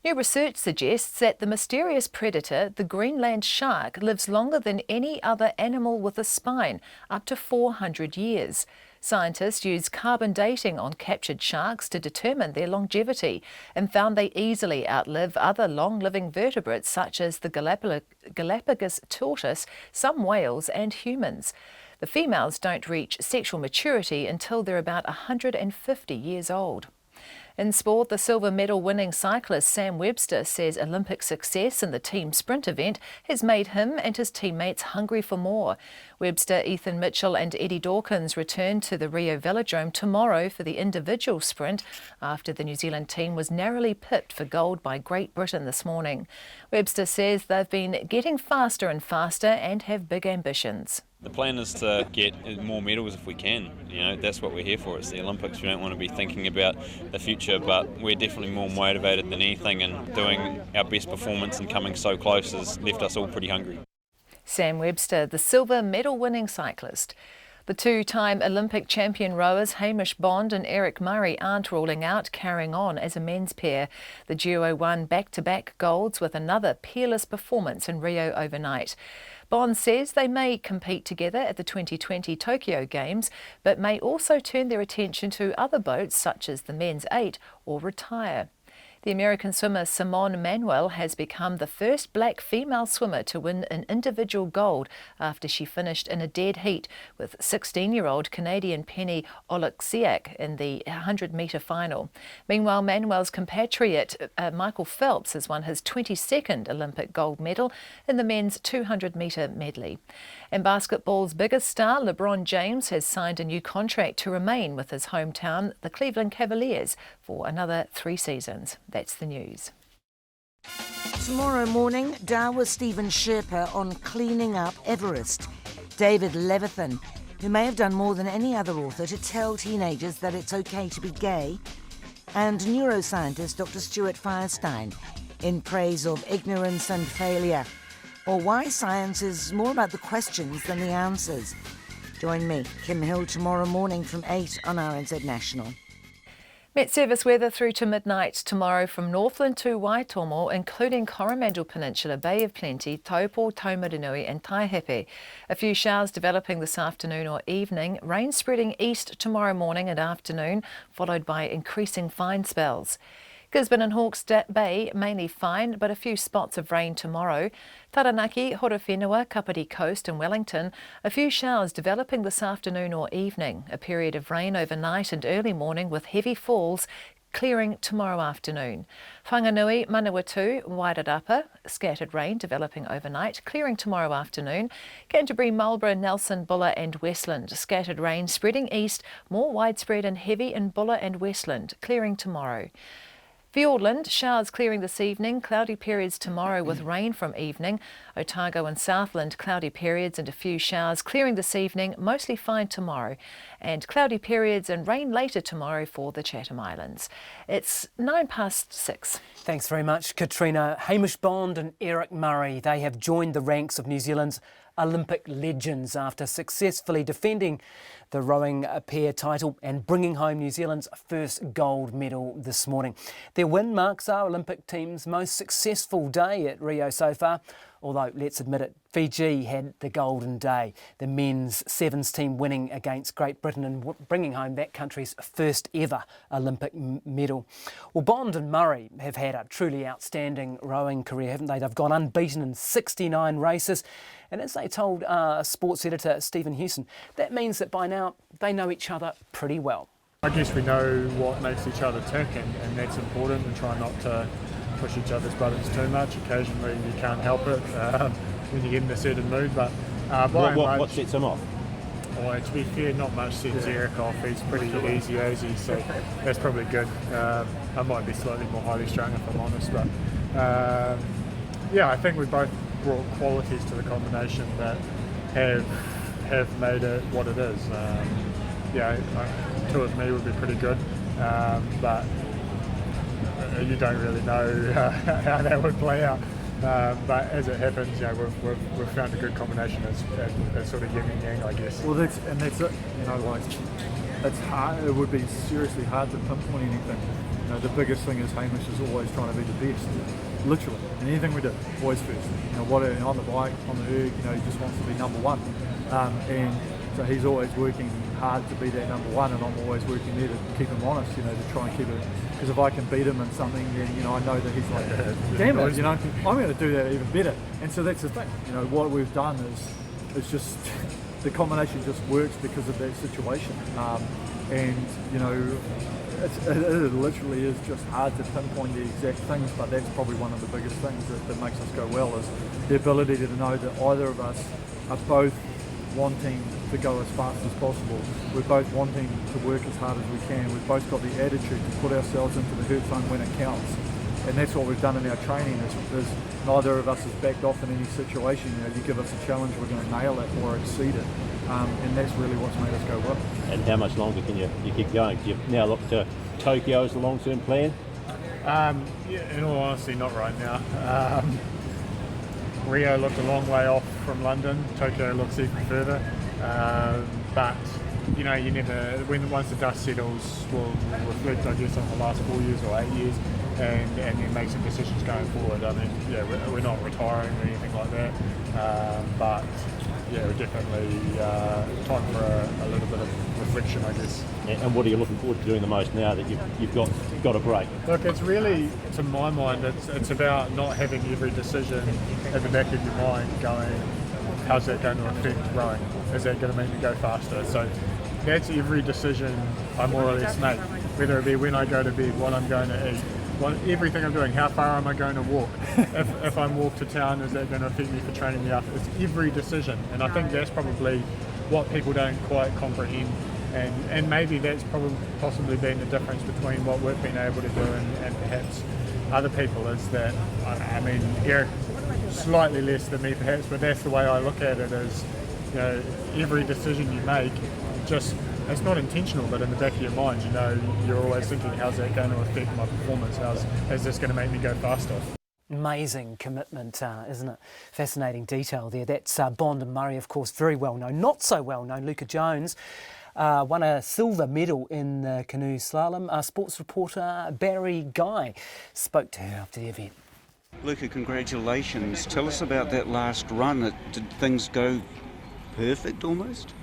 New research suggests that the mysterious predator, the Greenland shark, lives longer than any other animal with a spine, up to 400 years. Scientists used carbon dating on captured sharks to determine their longevity and found they easily outlive other long-living vertebrates such as the Galapagos tortoise, some whales and humans. The females don't reach sexual maturity until they're about 150 years old. In sport, the silver medal winning cyclist Sam Webster says Olympic success in the team sprint event has made him and his teammates hungry for more. Webster, Ethan Mitchell and Eddie Dawkins return to the Rio Velodrome tomorrow for the individual sprint after the New Zealand team was narrowly pipped for gold by Great Britain this morning. Webster says they've been getting faster and faster and have big ambitions. The plan is to get more medals if we can. You know, that's what we're here for. It's the Olympics. We don't want to be thinking about the future, but we're definitely more motivated than anything, and doing our best performance and coming so close has left us all pretty hungry. Sam Webster, the silver medal winning cyclist. The two-time Olympic champion rowers Hamish Bond and Eric Murray aren't ruling out carrying on as a men's pair. The duo won back-to-back golds with another peerless performance in Rio overnight. Bond says they may compete together at the 2020 Tokyo Games, but may also turn their attention to other boats such as the men's 8 or retire. The American swimmer Simone Manuel has become the first black female swimmer to win an individual gold after she finished in a dead heat with 16-year-old Canadian Penny Oleksiak in the 100-metre final. Meanwhile, Manuel's compatriot Michael Phelps has won his 22nd Olympic gold medal in the men's 200-metre medley. And basketball's biggest star, LeBron James, has signed a new contract to remain with his hometown, the Cleveland Cavaliers, for another 3 seasons. That's the news. Tomorrow morning, Dawa Stephen Sherpa on cleaning up Everest. David Levithan, who may have done more than any other author to tell teenagers that it's okay to be gay. And neuroscientist Dr. Stuart Firestein in praise of ignorance and failure, or why science is more about the questions than the answers. Join me, Kim Hill, tomorrow morning from 8 on RNZ National. Met Service weather through to midnight tomorrow from Northland to Waitomo, including Coromandel Peninsula, Bay of Plenty, Taupo, Taumarunui and Taihepe. A few showers developing this afternoon or evening, rain spreading east tomorrow morning and afternoon, followed by increasing fine spells. Gisborne and Hawke's Bay mainly fine, but a few spots of rain tomorrow. Taranaki, Horowhenua, Kapiti Coast and Wellington, a few showers developing this afternoon or evening. A period of rain overnight and early morning with heavy falls. clearing tomorrow afternoon. Whanganui, Manawatu, Wairarapa, scattered rain developing overnight, clearing tomorrow afternoon. Canterbury, Marlborough, Nelson, Buller and Westland, scattered rain spreading east, more widespread and heavy in Buller and Westland, clearing tomorrow. Fiordland, showers clearing this evening, cloudy periods tomorrow with rain from evening. Otago and Southland, cloudy periods and a few showers clearing this evening, mostly fine tomorrow. And cloudy periods and rain later tomorrow for the Chatham Islands. It's 6:09. Thanks very much, Katrina. Hamish Bond and Eric Murray, they have joined the ranks of New Zealand's Olympic legends after successfully defending the rowing pair title and bringing home New Zealand's first gold medal this morning. Their win marks our Olympic team's most successful day at Rio so far, although let's admit it, Fiji had the golden day, the men's sevens team winning against Great Britain and bringing home that country's first ever Olympic medal. Well, Bond and Murray have had a truly outstanding rowing career, haven't they? They've gone unbeaten in 69 races. And as they told sports editor Stephen Hewson, that means that by now they know each other pretty well. I guess we know what makes each other tick, and that's important, and try not to push each other's buttons too much. Occasionally you can't help it when you get in a certain mood, but what sets him off? Well, to be fair, not much sets Eric off. He's pretty easy, so that's probably good. I might be slightly more highly strung if I'm honest, but yeah, I think we both brought qualities to the combination that have made it what it is. Yeah, two of me would be pretty good, but you don't really know how that would play out. But as it happens, you know, we've found a good combination as sort of yin and yang, I guess. Well, that's it. You know, like it's hard. It would be seriously hard to pinpoint anything. You know, the biggest thing is Hamish is always trying to be the best. Literally, in anything we do, always first. You know, on the bike, on the erg, you know, he just wants to be number one. And so he's always working hard to be that number one, and I'm always working there to keep him honest, you know, to try and keep it. Because if I can beat him in something, then, you know, I know that he's like, damn it, you know, I'm going to do that even better. And so that's the thing. You know, what we've done is just the combination just works because of that situation. And you know, it literally is just hard to pinpoint the exact things, but that's probably one of the biggest things that makes us go well, is the ability to know that either of us are both wanting to go as fast as possible. We're both wanting to work as hard as we can. We've both got the attitude to put ourselves into the hurt zone when it counts. And that's what we've done in our training, is neither of us has backed off in any situation. You know, you give us a challenge, we're going to nail it or exceed it. And that's really what's made us go well. And how much longer can you keep going? Do you now look to Tokyo as the long-term plan? Yeah, in all honesty, not right now. Rio looked a long way off from London. Tokyo looks even further. But you know, you never. Once the dust settles, we'll reflect, I guess, on the last 4 years or 8 years, and then make some decisions going forward. I mean, yeah, we're not retiring or anything like that. But yeah, we're definitely time for a little bit of reflection, I guess. And what are you looking forward to doing the most now that you've got a break? Look, it's really, to my mind, it's about not having every decision at the back of your mind going, how's that going to affect rowing? Is that going to make me go faster? So that's every decision I more or less make, whether it be when I go to bed, what I'm going to eat, everything I'm doing, how far am I going to walk? If I walk to town, is that going to affect me for training me up? It's every decision, and I think that's probably what people don't quite comprehend, and maybe that's possibly been the difference between what we've been able to do and perhaps other people, is that, I mean, Eric slightly less than me perhaps, but that's the way I look at it, is, you know, every decision you make, just, it's not intentional, but in the back of your mind, you know, you're always thinking, how's that going to affect my performance? How's this going to make me go faster? Amazing commitment, isn't it? Fascinating detail there. That's Bond and Murray, of course, very well known. Not so well known, Luca Jones won a silver medal in the canoe slalom. Sports reporter Barry Guy spoke to her after the event. Luca, congratulations. Tell us about that last run. Did things go perfect almost?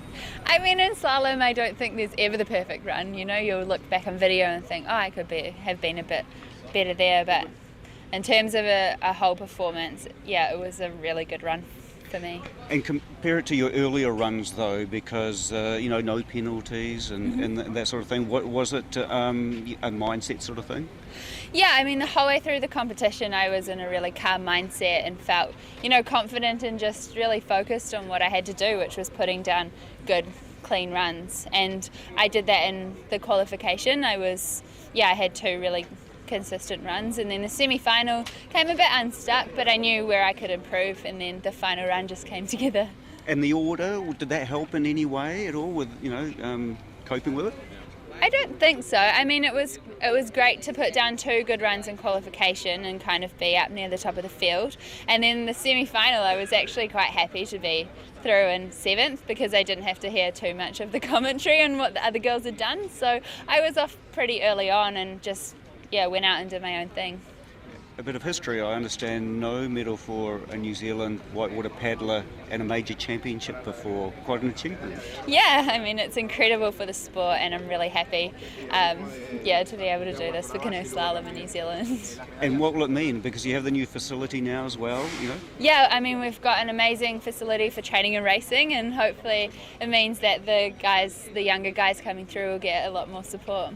I mean, in slalom, I don't think there's ever the perfect run. You know, you'll look back on video and think, oh, I could have been a bit better there. But in terms of a whole performance, yeah, it was a really good run for me. And compare it to your earlier runs, though, because, no penalties and that sort of thing. What was it, a mindset sort of thing? Yeah, I mean, the whole way through the competition, I was in a really calm mindset and felt, confident and just really focused on what I had to do, which was putting down good, clean runs. And I did that in the qualification. I had 2 really consistent runs, and then the semi-final came a bit unstuck, but I knew where I could improve, and then the final run just came together. And the order, did that help in any way at all with, coping with it? I don't think so. I mean, it was great to put down 2 good runs in qualification and kind of be up near the top of the field. And then the semi-final, I was actually quite happy to be through in 7th because I didn't have to hear too much of the commentary and what the other girls had done. So I was off pretty early on and just went out and did my own thing. A bit of history, I understand no medal for a New Zealand whitewater paddler at a major championship before. Quite an achievement. Yeah, I mean, it's incredible for the sport, and I'm really happy to be able to do this for canoe slalom in New Zealand. And what will it mean? Because you have the new facility now as well, Yeah, I mean, we've got an amazing facility for training and racing, and hopefully it means that the younger guys coming through will get a lot more support.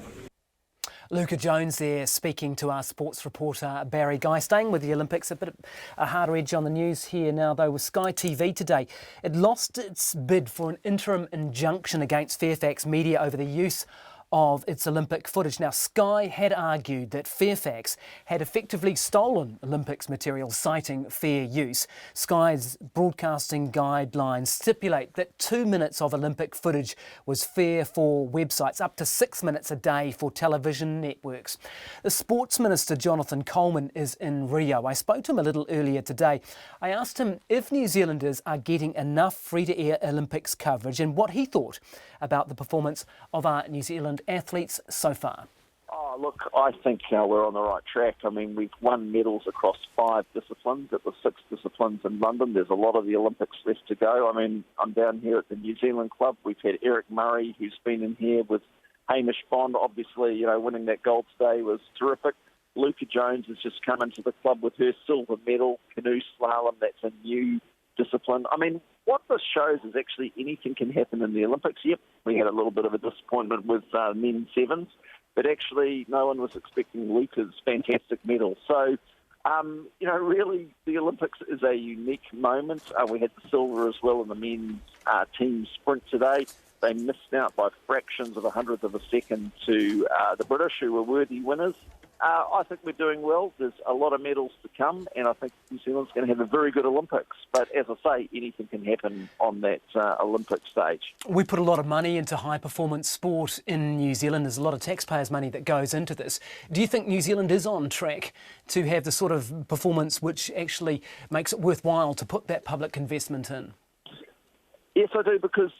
Luca Jones there speaking to our sports reporter Barry Guy. Staying with the Olympics, a bit of a harder edge on the news here now though with Sky TV today. It lost its bid for an interim injunction against Fairfax Media over the use of its Olympic footage. Now, Sky had argued that Fairfax had effectively stolen Olympics material, citing fair use. Sky's broadcasting guidelines stipulate that 2 minutes of Olympic footage was fair for websites, up to 6 minutes a day for television networks. The Sports Minister, Jonathan Coleman, is in Rio. I spoke to him a little earlier today. I asked him if New Zealanders are getting enough free-to-air Olympics coverage and what he thought about the performance of our New Zealand athletes so far. Oh, look, I think we're on the right track. I mean, we've won medals across 5 disciplines. It was 6 disciplines in London. There's a lot of the Olympics left to go. I mean, I'm down here at the New Zealand Club. We've had Eric Murray, who's been in here with Hamish Bond. Obviously, winning that gold today was terrific. Luca Jones has just come into the club with her silver medal. Canoe slalom, that's a new discipline. I mean, what this shows is actually anything can happen in the Olympics. Yep, we had a little bit of a disappointment with men's sevens, but actually no one was expecting Luca's fantastic medal. So, really the Olympics is a unique moment. We had the silver as well in the men's team sprint today. They missed out by fractions of a hundredth of a second to the British, who were worthy winners. I think we're doing well. There's a lot of medals to come, and I think New Zealand's going to have a very good Olympics. But as I say, anything can happen on that Olympic stage. We put a lot of money into high-performance sport in New Zealand. There's a lot of taxpayers' money that goes into this. Do you think New Zealand is on track to have the sort of performance which actually makes it worthwhile to put that public investment in? Yes, I do, because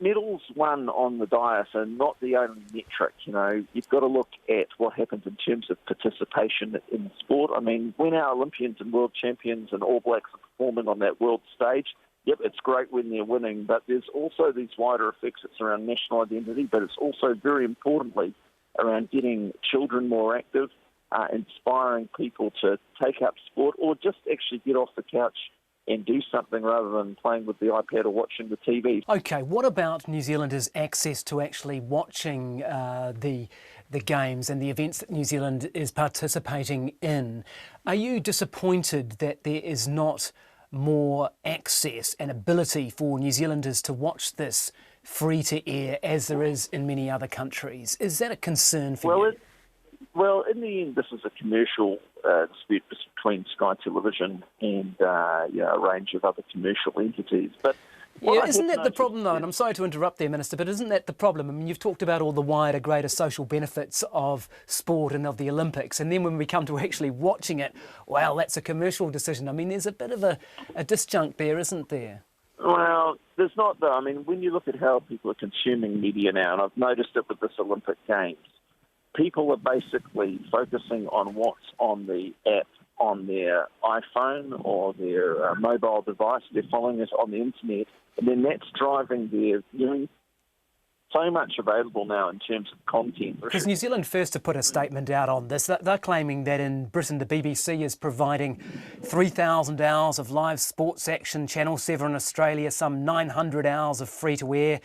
medals won on the dais are not the only metric. You've got to look at what happens in terms of participation in sport. I mean, when our Olympians and world champions and All Blacks are performing on that world stage, yep, it's great when they're winning, but there's also these wider effects. It's around national identity, but it's also very importantly around getting children more active, inspiring people to take up sport or just actually get off the couch and do something rather than playing with the iPad or watching the TV. OK, what about New Zealanders' access to actually watching the games and the events that New Zealand is participating in? Are you disappointed that there is not more access and ability for New Zealanders to watch this free-to-air as there is in many other countries? Is that a concern for you? Well, in the end, this is a commercial dispute between Sky Television and a range of other commercial entities. But isn't that the problem, though? And I'm sorry to interrupt there, Minister, but isn't that the problem? I mean, you've talked about all the wider, greater social benefits of sport and of the Olympics, and then when we come to actually watching it, well, that's a commercial decision. I mean, there's a bit of a disjunct there, isn't there? Well, there's not, though. I mean, when you look at how people are consuming media now, and I've noticed it with this Olympic Games, people are basically focusing on what's on the app on their iPhone or their mobile device. They're following it on the internet, and then that's driving their viewing so much available now in terms of content. Because New Zealand First have put a statement out on this. They're claiming that in Britain the BBC is providing 3,000 hours of live sports action, Channel 7 in Australia, some 900 hours of free-to-air,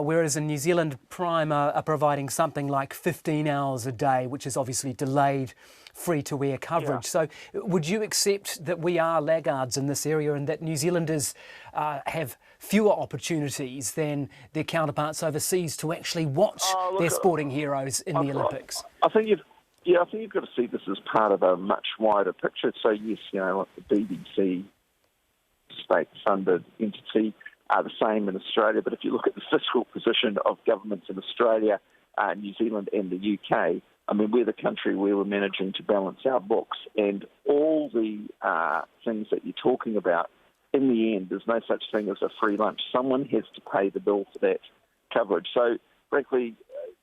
whereas in New Zealand Prime are providing something like 15 hours a day, which is obviously delayed free-to-air coverage. So would you accept that we are laggards in this area and that New Zealanders have fewer opportunities than their counterparts overseas to actually watch their sporting heroes in the Olympics? I think you've got to see this as part of a much wider picture. So yes, like the BBC, state-funded entity, are the same in Australia. But if you look at the fiscal position of governments in Australia, New Zealand and the UK, I mean, we're the country where we're managing to balance our books, and all the things that you're talking about, in the end, there's no such thing as a free lunch. Someone has to pay the bill for that coverage. So, frankly,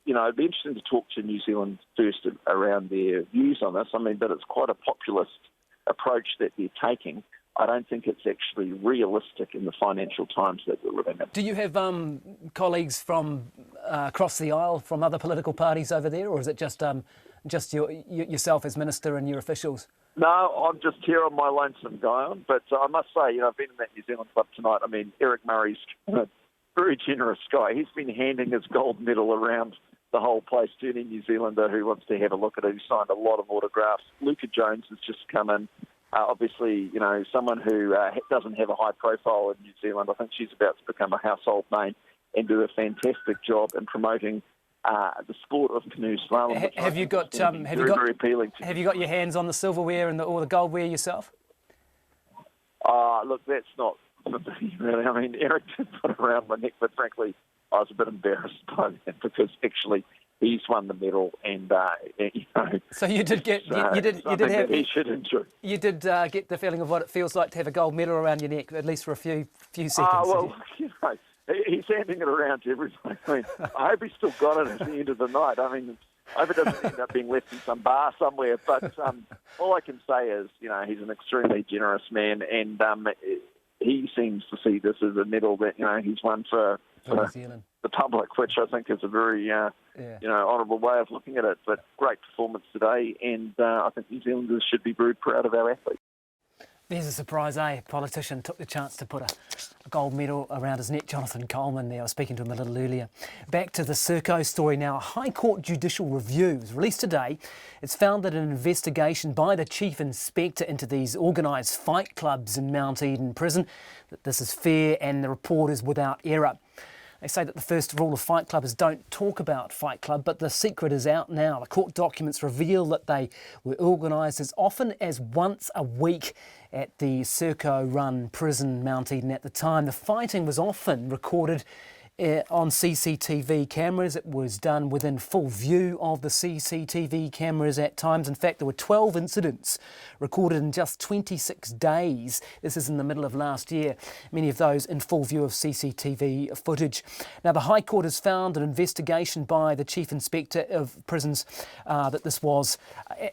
it'd be interesting to talk to New Zealand First around their views on this. I mean, but it's quite a populist approach that they're taking. I don't think it's actually realistic in the financial times that we're living in. Do you have colleagues from across the aisle from other political parties over there, or is it just yourself as minister and your officials? No, I'm just here on my lonesome, Guyon. But I must say, I've been in that New Zealand club tonight. I mean, Eric Murray's a very generous guy. He's been handing his gold medal around the whole place to any New Zealander who wants to have a look at it. He signed a lot of autographs. Luca Jones has just come in. Obviously, someone who doesn't have a high profile in New Zealand. I think she's about to become a household name and do a fantastic job in promoting the sport of canoe slalom. Have you got very appealing to have you got your hands on the silverware and or the goldware yourself? Look, that's not really. I mean, Eric did put it around my neck, but frankly, I was a bit embarrassed by that because actually he's won the medal, and So you did get he should enjoy. You did get the feeling of what it feels like to have a gold medal around your neck, at least for a few seconds. Well, he's handing it around to everybody. I mean, I hope he's still got it at the end of the night. I mean, I hope it doesn't end up being left in some bar somewhere. But all I can say is, he's an extremely generous man, and he seems to see this as a medal that he's won for New Zealand. The public, which I think is a very honourable way of looking at it. But great performance today, and I think New Zealanders should be very proud of our athletes. There's a surprise, A politician took the chance to put a gold medal around his neck. Jonathan Coleman there, I was speaking to him a little earlier. Back to the Serco story now. A High Court judicial review was released today. It's found that an investigation by the Chief Inspector into these organised fight clubs in Mount Eden Prison, that this is fair and the report is without error. They say that the first rule of Fight Club is don't talk about Fight Club, but the secret is out now. The court documents reveal that they were organised as often as once a week at the Serco-run prison Mount Eden at the time. The fighting was often recorded on CCTV cameras. It was done within full view of the CCTV cameras at times. In fact, there were 12 incidents recorded in just 26 days. This is in the middle of last year. Many of those in full view of CCTV footage. Now, the High Court has found an investigation by the Chief Inspector of Prisons that this was,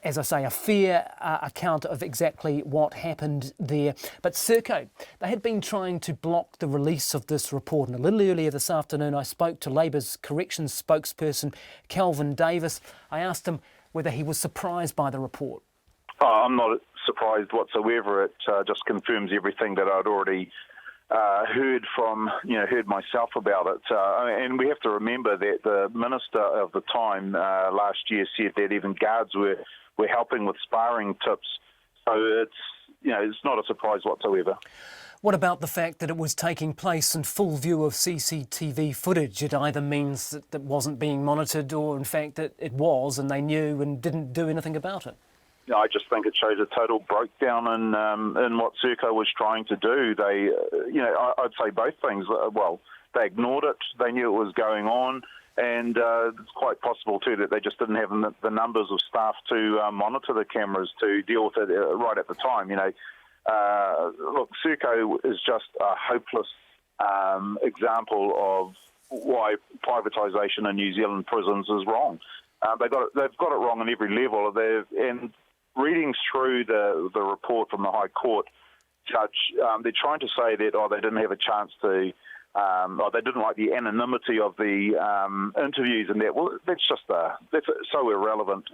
as I say, a fair account of exactly what happened there. But Serco, they had been trying to block the release of this report. And a little earlier this afternoon, I spoke to Labour's corrections spokesperson, Kelvin Davis. I asked him whether he was surprised by the report. I'm not surprised whatsoever. It just confirms everything that I'd already heard myself about it. And we have to remember that the minister of the time last year said that even guards were helping with sparring tips. So it's not a surprise whatsoever. What about the fact that it was taking place in full view of CCTV footage? It either means that it wasn't being monitored or, in fact, that it was and they knew and didn't do anything about it. I just think it shows a total breakdown in what Serco was trying to do. They, I'd say both things. Well, they ignored it. They knew it was going on. And it's quite possible, too, that they just didn't have the numbers of staff to monitor the cameras to deal with it right at the time, Look, Serco is just a hopeless example of why privatisation in New Zealand prisons is wrong. They've got it wrong on every level. And reading through the report from the High Court judge, they're trying to say that they didn't have a chance to they didn't like the anonymity of the interviews and that. Well, that's so irrelevant,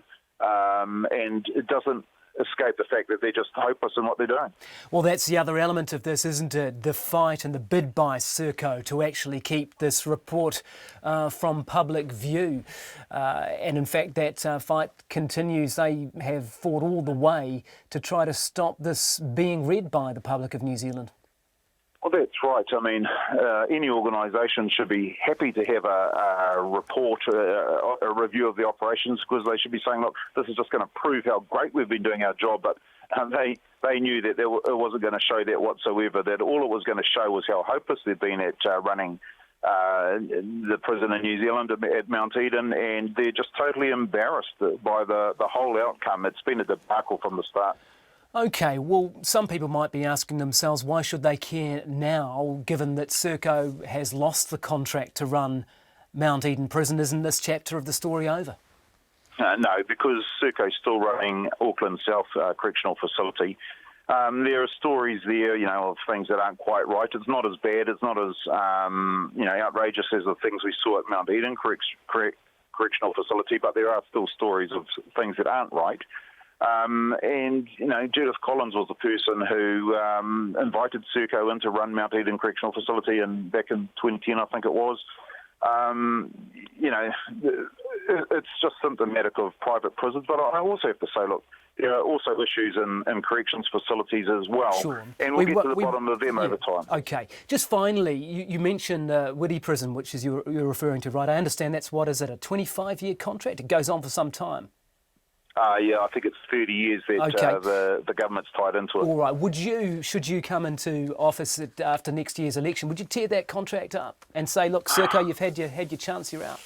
and it doesn't escape the fact that they're just hopeless in what they're doing. Well, that's the other element of this, isn't it? The fight and the bid by Serco to actually keep this report from public view. And in fact, that fight continues. They have fought all the way to try to stop this being read by the public of New Zealand. Well, that's right. I mean, any organisation should be happy to have a report, a review of the operations, because they should be saying, look, this is just going to prove how great we've been doing our job. But they knew that it wasn't going to show that whatsoever, that all it was going to show was how hopeless they've been at running the prison in New Zealand at Mount Eden, and they're just totally embarrassed by the whole outcome. It's been a debacle from the start. OK, well, some people might be asking themselves, why should they care now, given that Serco has lost the contract to run Mount Eden Prison? Isn't this chapter of the story over? No, because Serco's still running Auckland South Correctional Facility. There are stories there, of things that aren't quite right. It's not as bad, it's not as, outrageous as the things we saw at Mount Eden Correctional Facility, but there are still stories of things that aren't right. Judith Collins was the person who invited Serco in to run Mount Eden Correctional Facility back in 2010, I think it was. It's just symptomatic of private prisons. But I also have to say, look, there are also issues in corrections facilities as well. Sure. And we'll get to the bottom of them over time. OK. Just finally, you mentioned Whitty Prison, which is you're referring to, right? I understand that's, what is it, a 25-year contract? It goes on for some time. I think it's 30 years that the government's tied into it. All right. Should you come into office after next year's election, would you tear that contract up and say, look, Serco, you've had your chance, you're out?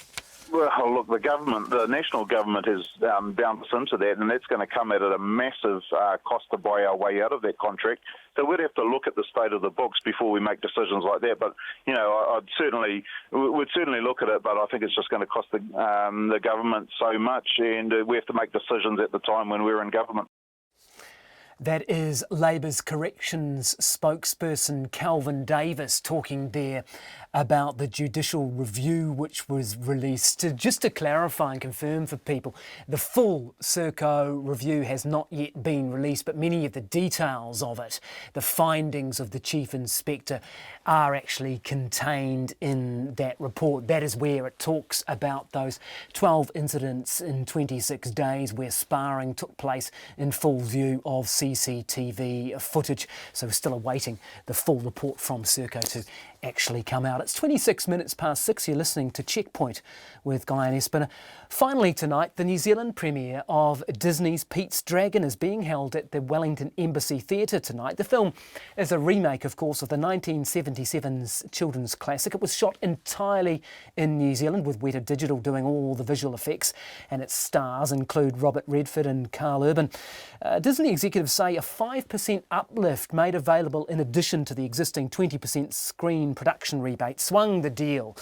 Well, look, the national government has bound us into that, and that's going to come at a massive cost to buy our way out of that contract. So we'd have to look at the state of the books before we make decisions like that. But we'd certainly look at it. But I think it's just going to cost the government so much, and we have to make decisions at the time when we're in government. That is Labour's corrections spokesperson Kelvin Davis talking there about the judicial review which was released. Just to clarify and confirm for people, the full Serco review has not yet been released, but many of the details of it, the findings of the Chief Inspector, are actually contained in that report. That is where it talks about those 12 incidents in 26 days where sparring took place in full view of CCTV footage. So we're still awaiting the full report from Serco to actually come out. It's 26 minutes past 6. You're listening to Checkpoint with Guy and Espiner. Finally tonight, the New Zealand premiere of Disney's Pete's Dragon is being held at the Wellington Embassy Theatre tonight. The film is a remake, of course, of the 1977's children's classic. It was shot entirely in New Zealand with Weta Digital doing all the visual effects, and its stars include Robert Redford and Carl Urban. Disney executives say a 5% uplift made available in addition to the existing 20% screen production rebate swung the deal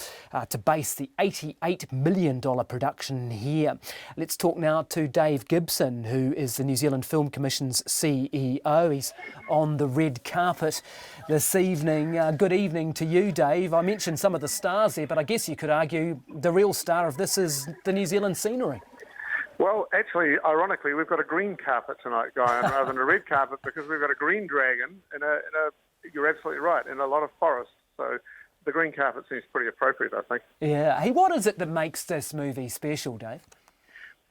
to base the $88 million production here. Let's talk now to Dave Gibson, who is the New Zealand Film Commission's CEO. He's on the red carpet this evening. Good evening to you, Dave. I mentioned some of the stars there, but I guess you could argue the real star of this is the New Zealand scenery. Well, actually, ironically, we've got a green carpet tonight, Guy, rather than a red carpet, because we've got a green dragon in a you're absolutely right, in a lot of forest. So the green carpet seems pretty appropriate, I think. Yeah. Hey, what is it that makes this movie special, Dave?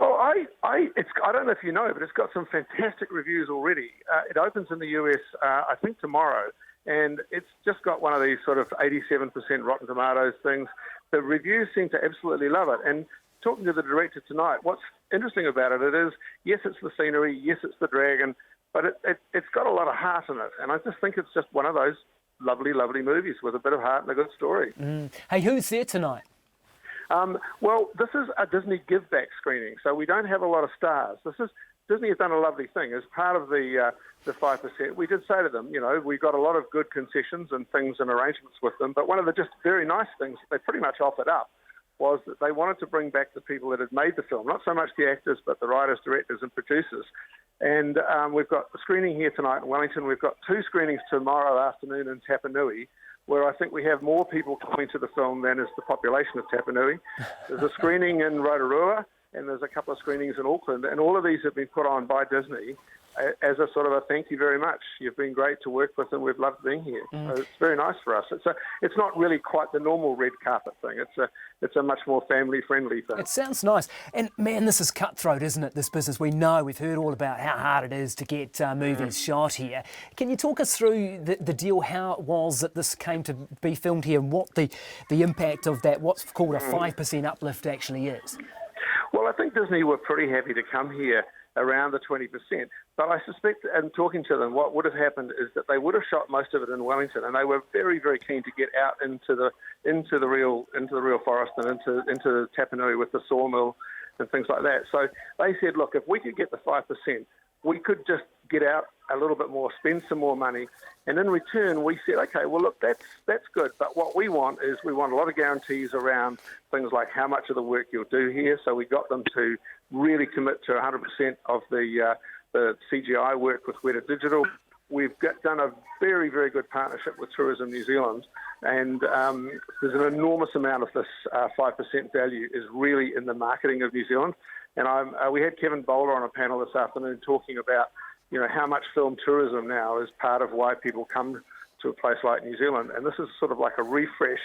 Well, I don't know if you know, but it's got some fantastic reviews already. It opens in the US, I think, tomorrow, and it's just got one of these sort of 87% Rotten Tomatoes things. The reviews seem to absolutely love it. And talking to the director tonight, what's interesting about it is, yes, it's the scenery, yes, it's the dragon, but it's got a lot of heart in it. And I just think it's just one of those lovely, lovely movies with a bit of heart and a good story. Hey, who's there tonight? Well, this is a Disney Give Back screening, so we don't have a lot of stars. Disney has done a lovely thing. As part of the 5%, we did say to them, we got a lot of good concessions and things and arrangements with them, but one of the just very nice things they pretty much offered up was that they wanted to bring back the people that had made the film, not so much the actors, but the writers, directors and producers. And we've got a screening here tonight in Wellington. We've got 2 screenings tomorrow afternoon in Tapanui, where I think we have more people coming to the film than is the population of Tapanui. There's a screening in Rotorua, and there's a couple of screenings in Auckland, and all of these have been put on by Disney as a sort of a thank you very much. You've been great to work with, and we've loved being here. So it's very nice for us. It's not really quite the normal red carpet thing. It's a much more family friendly thing. It sounds nice. And man, this is cutthroat, isn't it? This business. We know, we've heard all about how hard it is to get movies shot here. Can you talk us through the deal, how it was that this came to be filmed here, and what the impact of that, what's called a 5% uplift actually is? Well, I think Disney were pretty happy to come here around the 20%. But I suspect, and talking to them, what would have happened is that they would have shot most of it in Wellington, and they were very, very keen to get out into the real forest and into Tapanui with the sawmill and things like that. So they said, look, if we could get the 5%, we could just get out a little bit more, spend some more money, and in return we said, okay, well look, that's good, but what we want is we want a lot of guarantees around things like how much of the work you'll do here. So we got them to really commit to 100% of the CGI work with Weta Digital. We've done a very, very good partnership with Tourism New Zealand, and there's an enormous amount of this 5% value is really in the marketing of New Zealand. And we had Kevin Bowler on a panel this afternoon talking about, how much film tourism now is part of why people come to a place like New Zealand. And this is sort of like a refresh,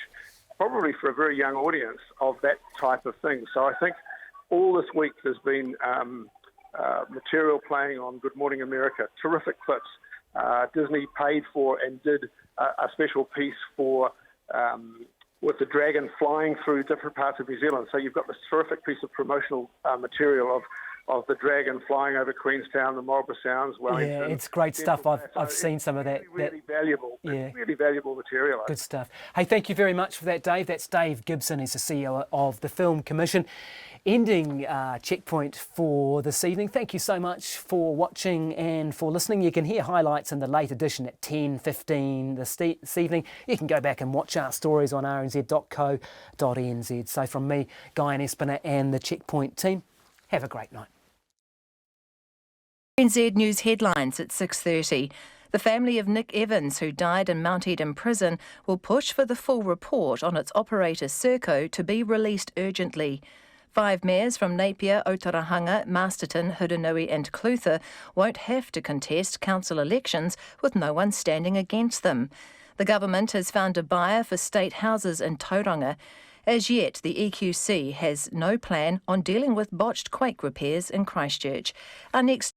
probably for a very young audience, of that type of thing. So I think all this week there's been material playing on Good Morning America, terrific clips. Disney paid for and did a special piece for with the dragon flying through different parts of New Zealand. So you've got this terrific piece of promotional material of the dragon flying over Queenstown, the Marlborough Sounds, Wellington. Yeah, it's great stuff. I've seen some of that. Really valuable. Yeah. It's really valuable material. Good stuff. Hey, thank you very much for that, Dave. That's Dave Gibson. He's the CEO of the Film Commission. Ending Checkpoint for this evening. Thank you so much for watching and for listening. You can hear highlights in the late edition at 10:15 this evening. You can go back and watch our stories on rnz.co.nz. So from me, Guy and Espiner and the Checkpoint team, have a great night. NZ News headlines at 6:30. The family of Nick Evans, who died in Mount Eden prison, will push for the full report on its operator Serco to be released urgently. 5 mayors from Napier, Otorohanga, Masterton, Hurunui and Clutha won't have to contest council elections with no one standing against them. The government has found a buyer for state houses in Tauranga. As yet, the EQC has no plan on dealing with botched quake repairs in Christchurch. Our next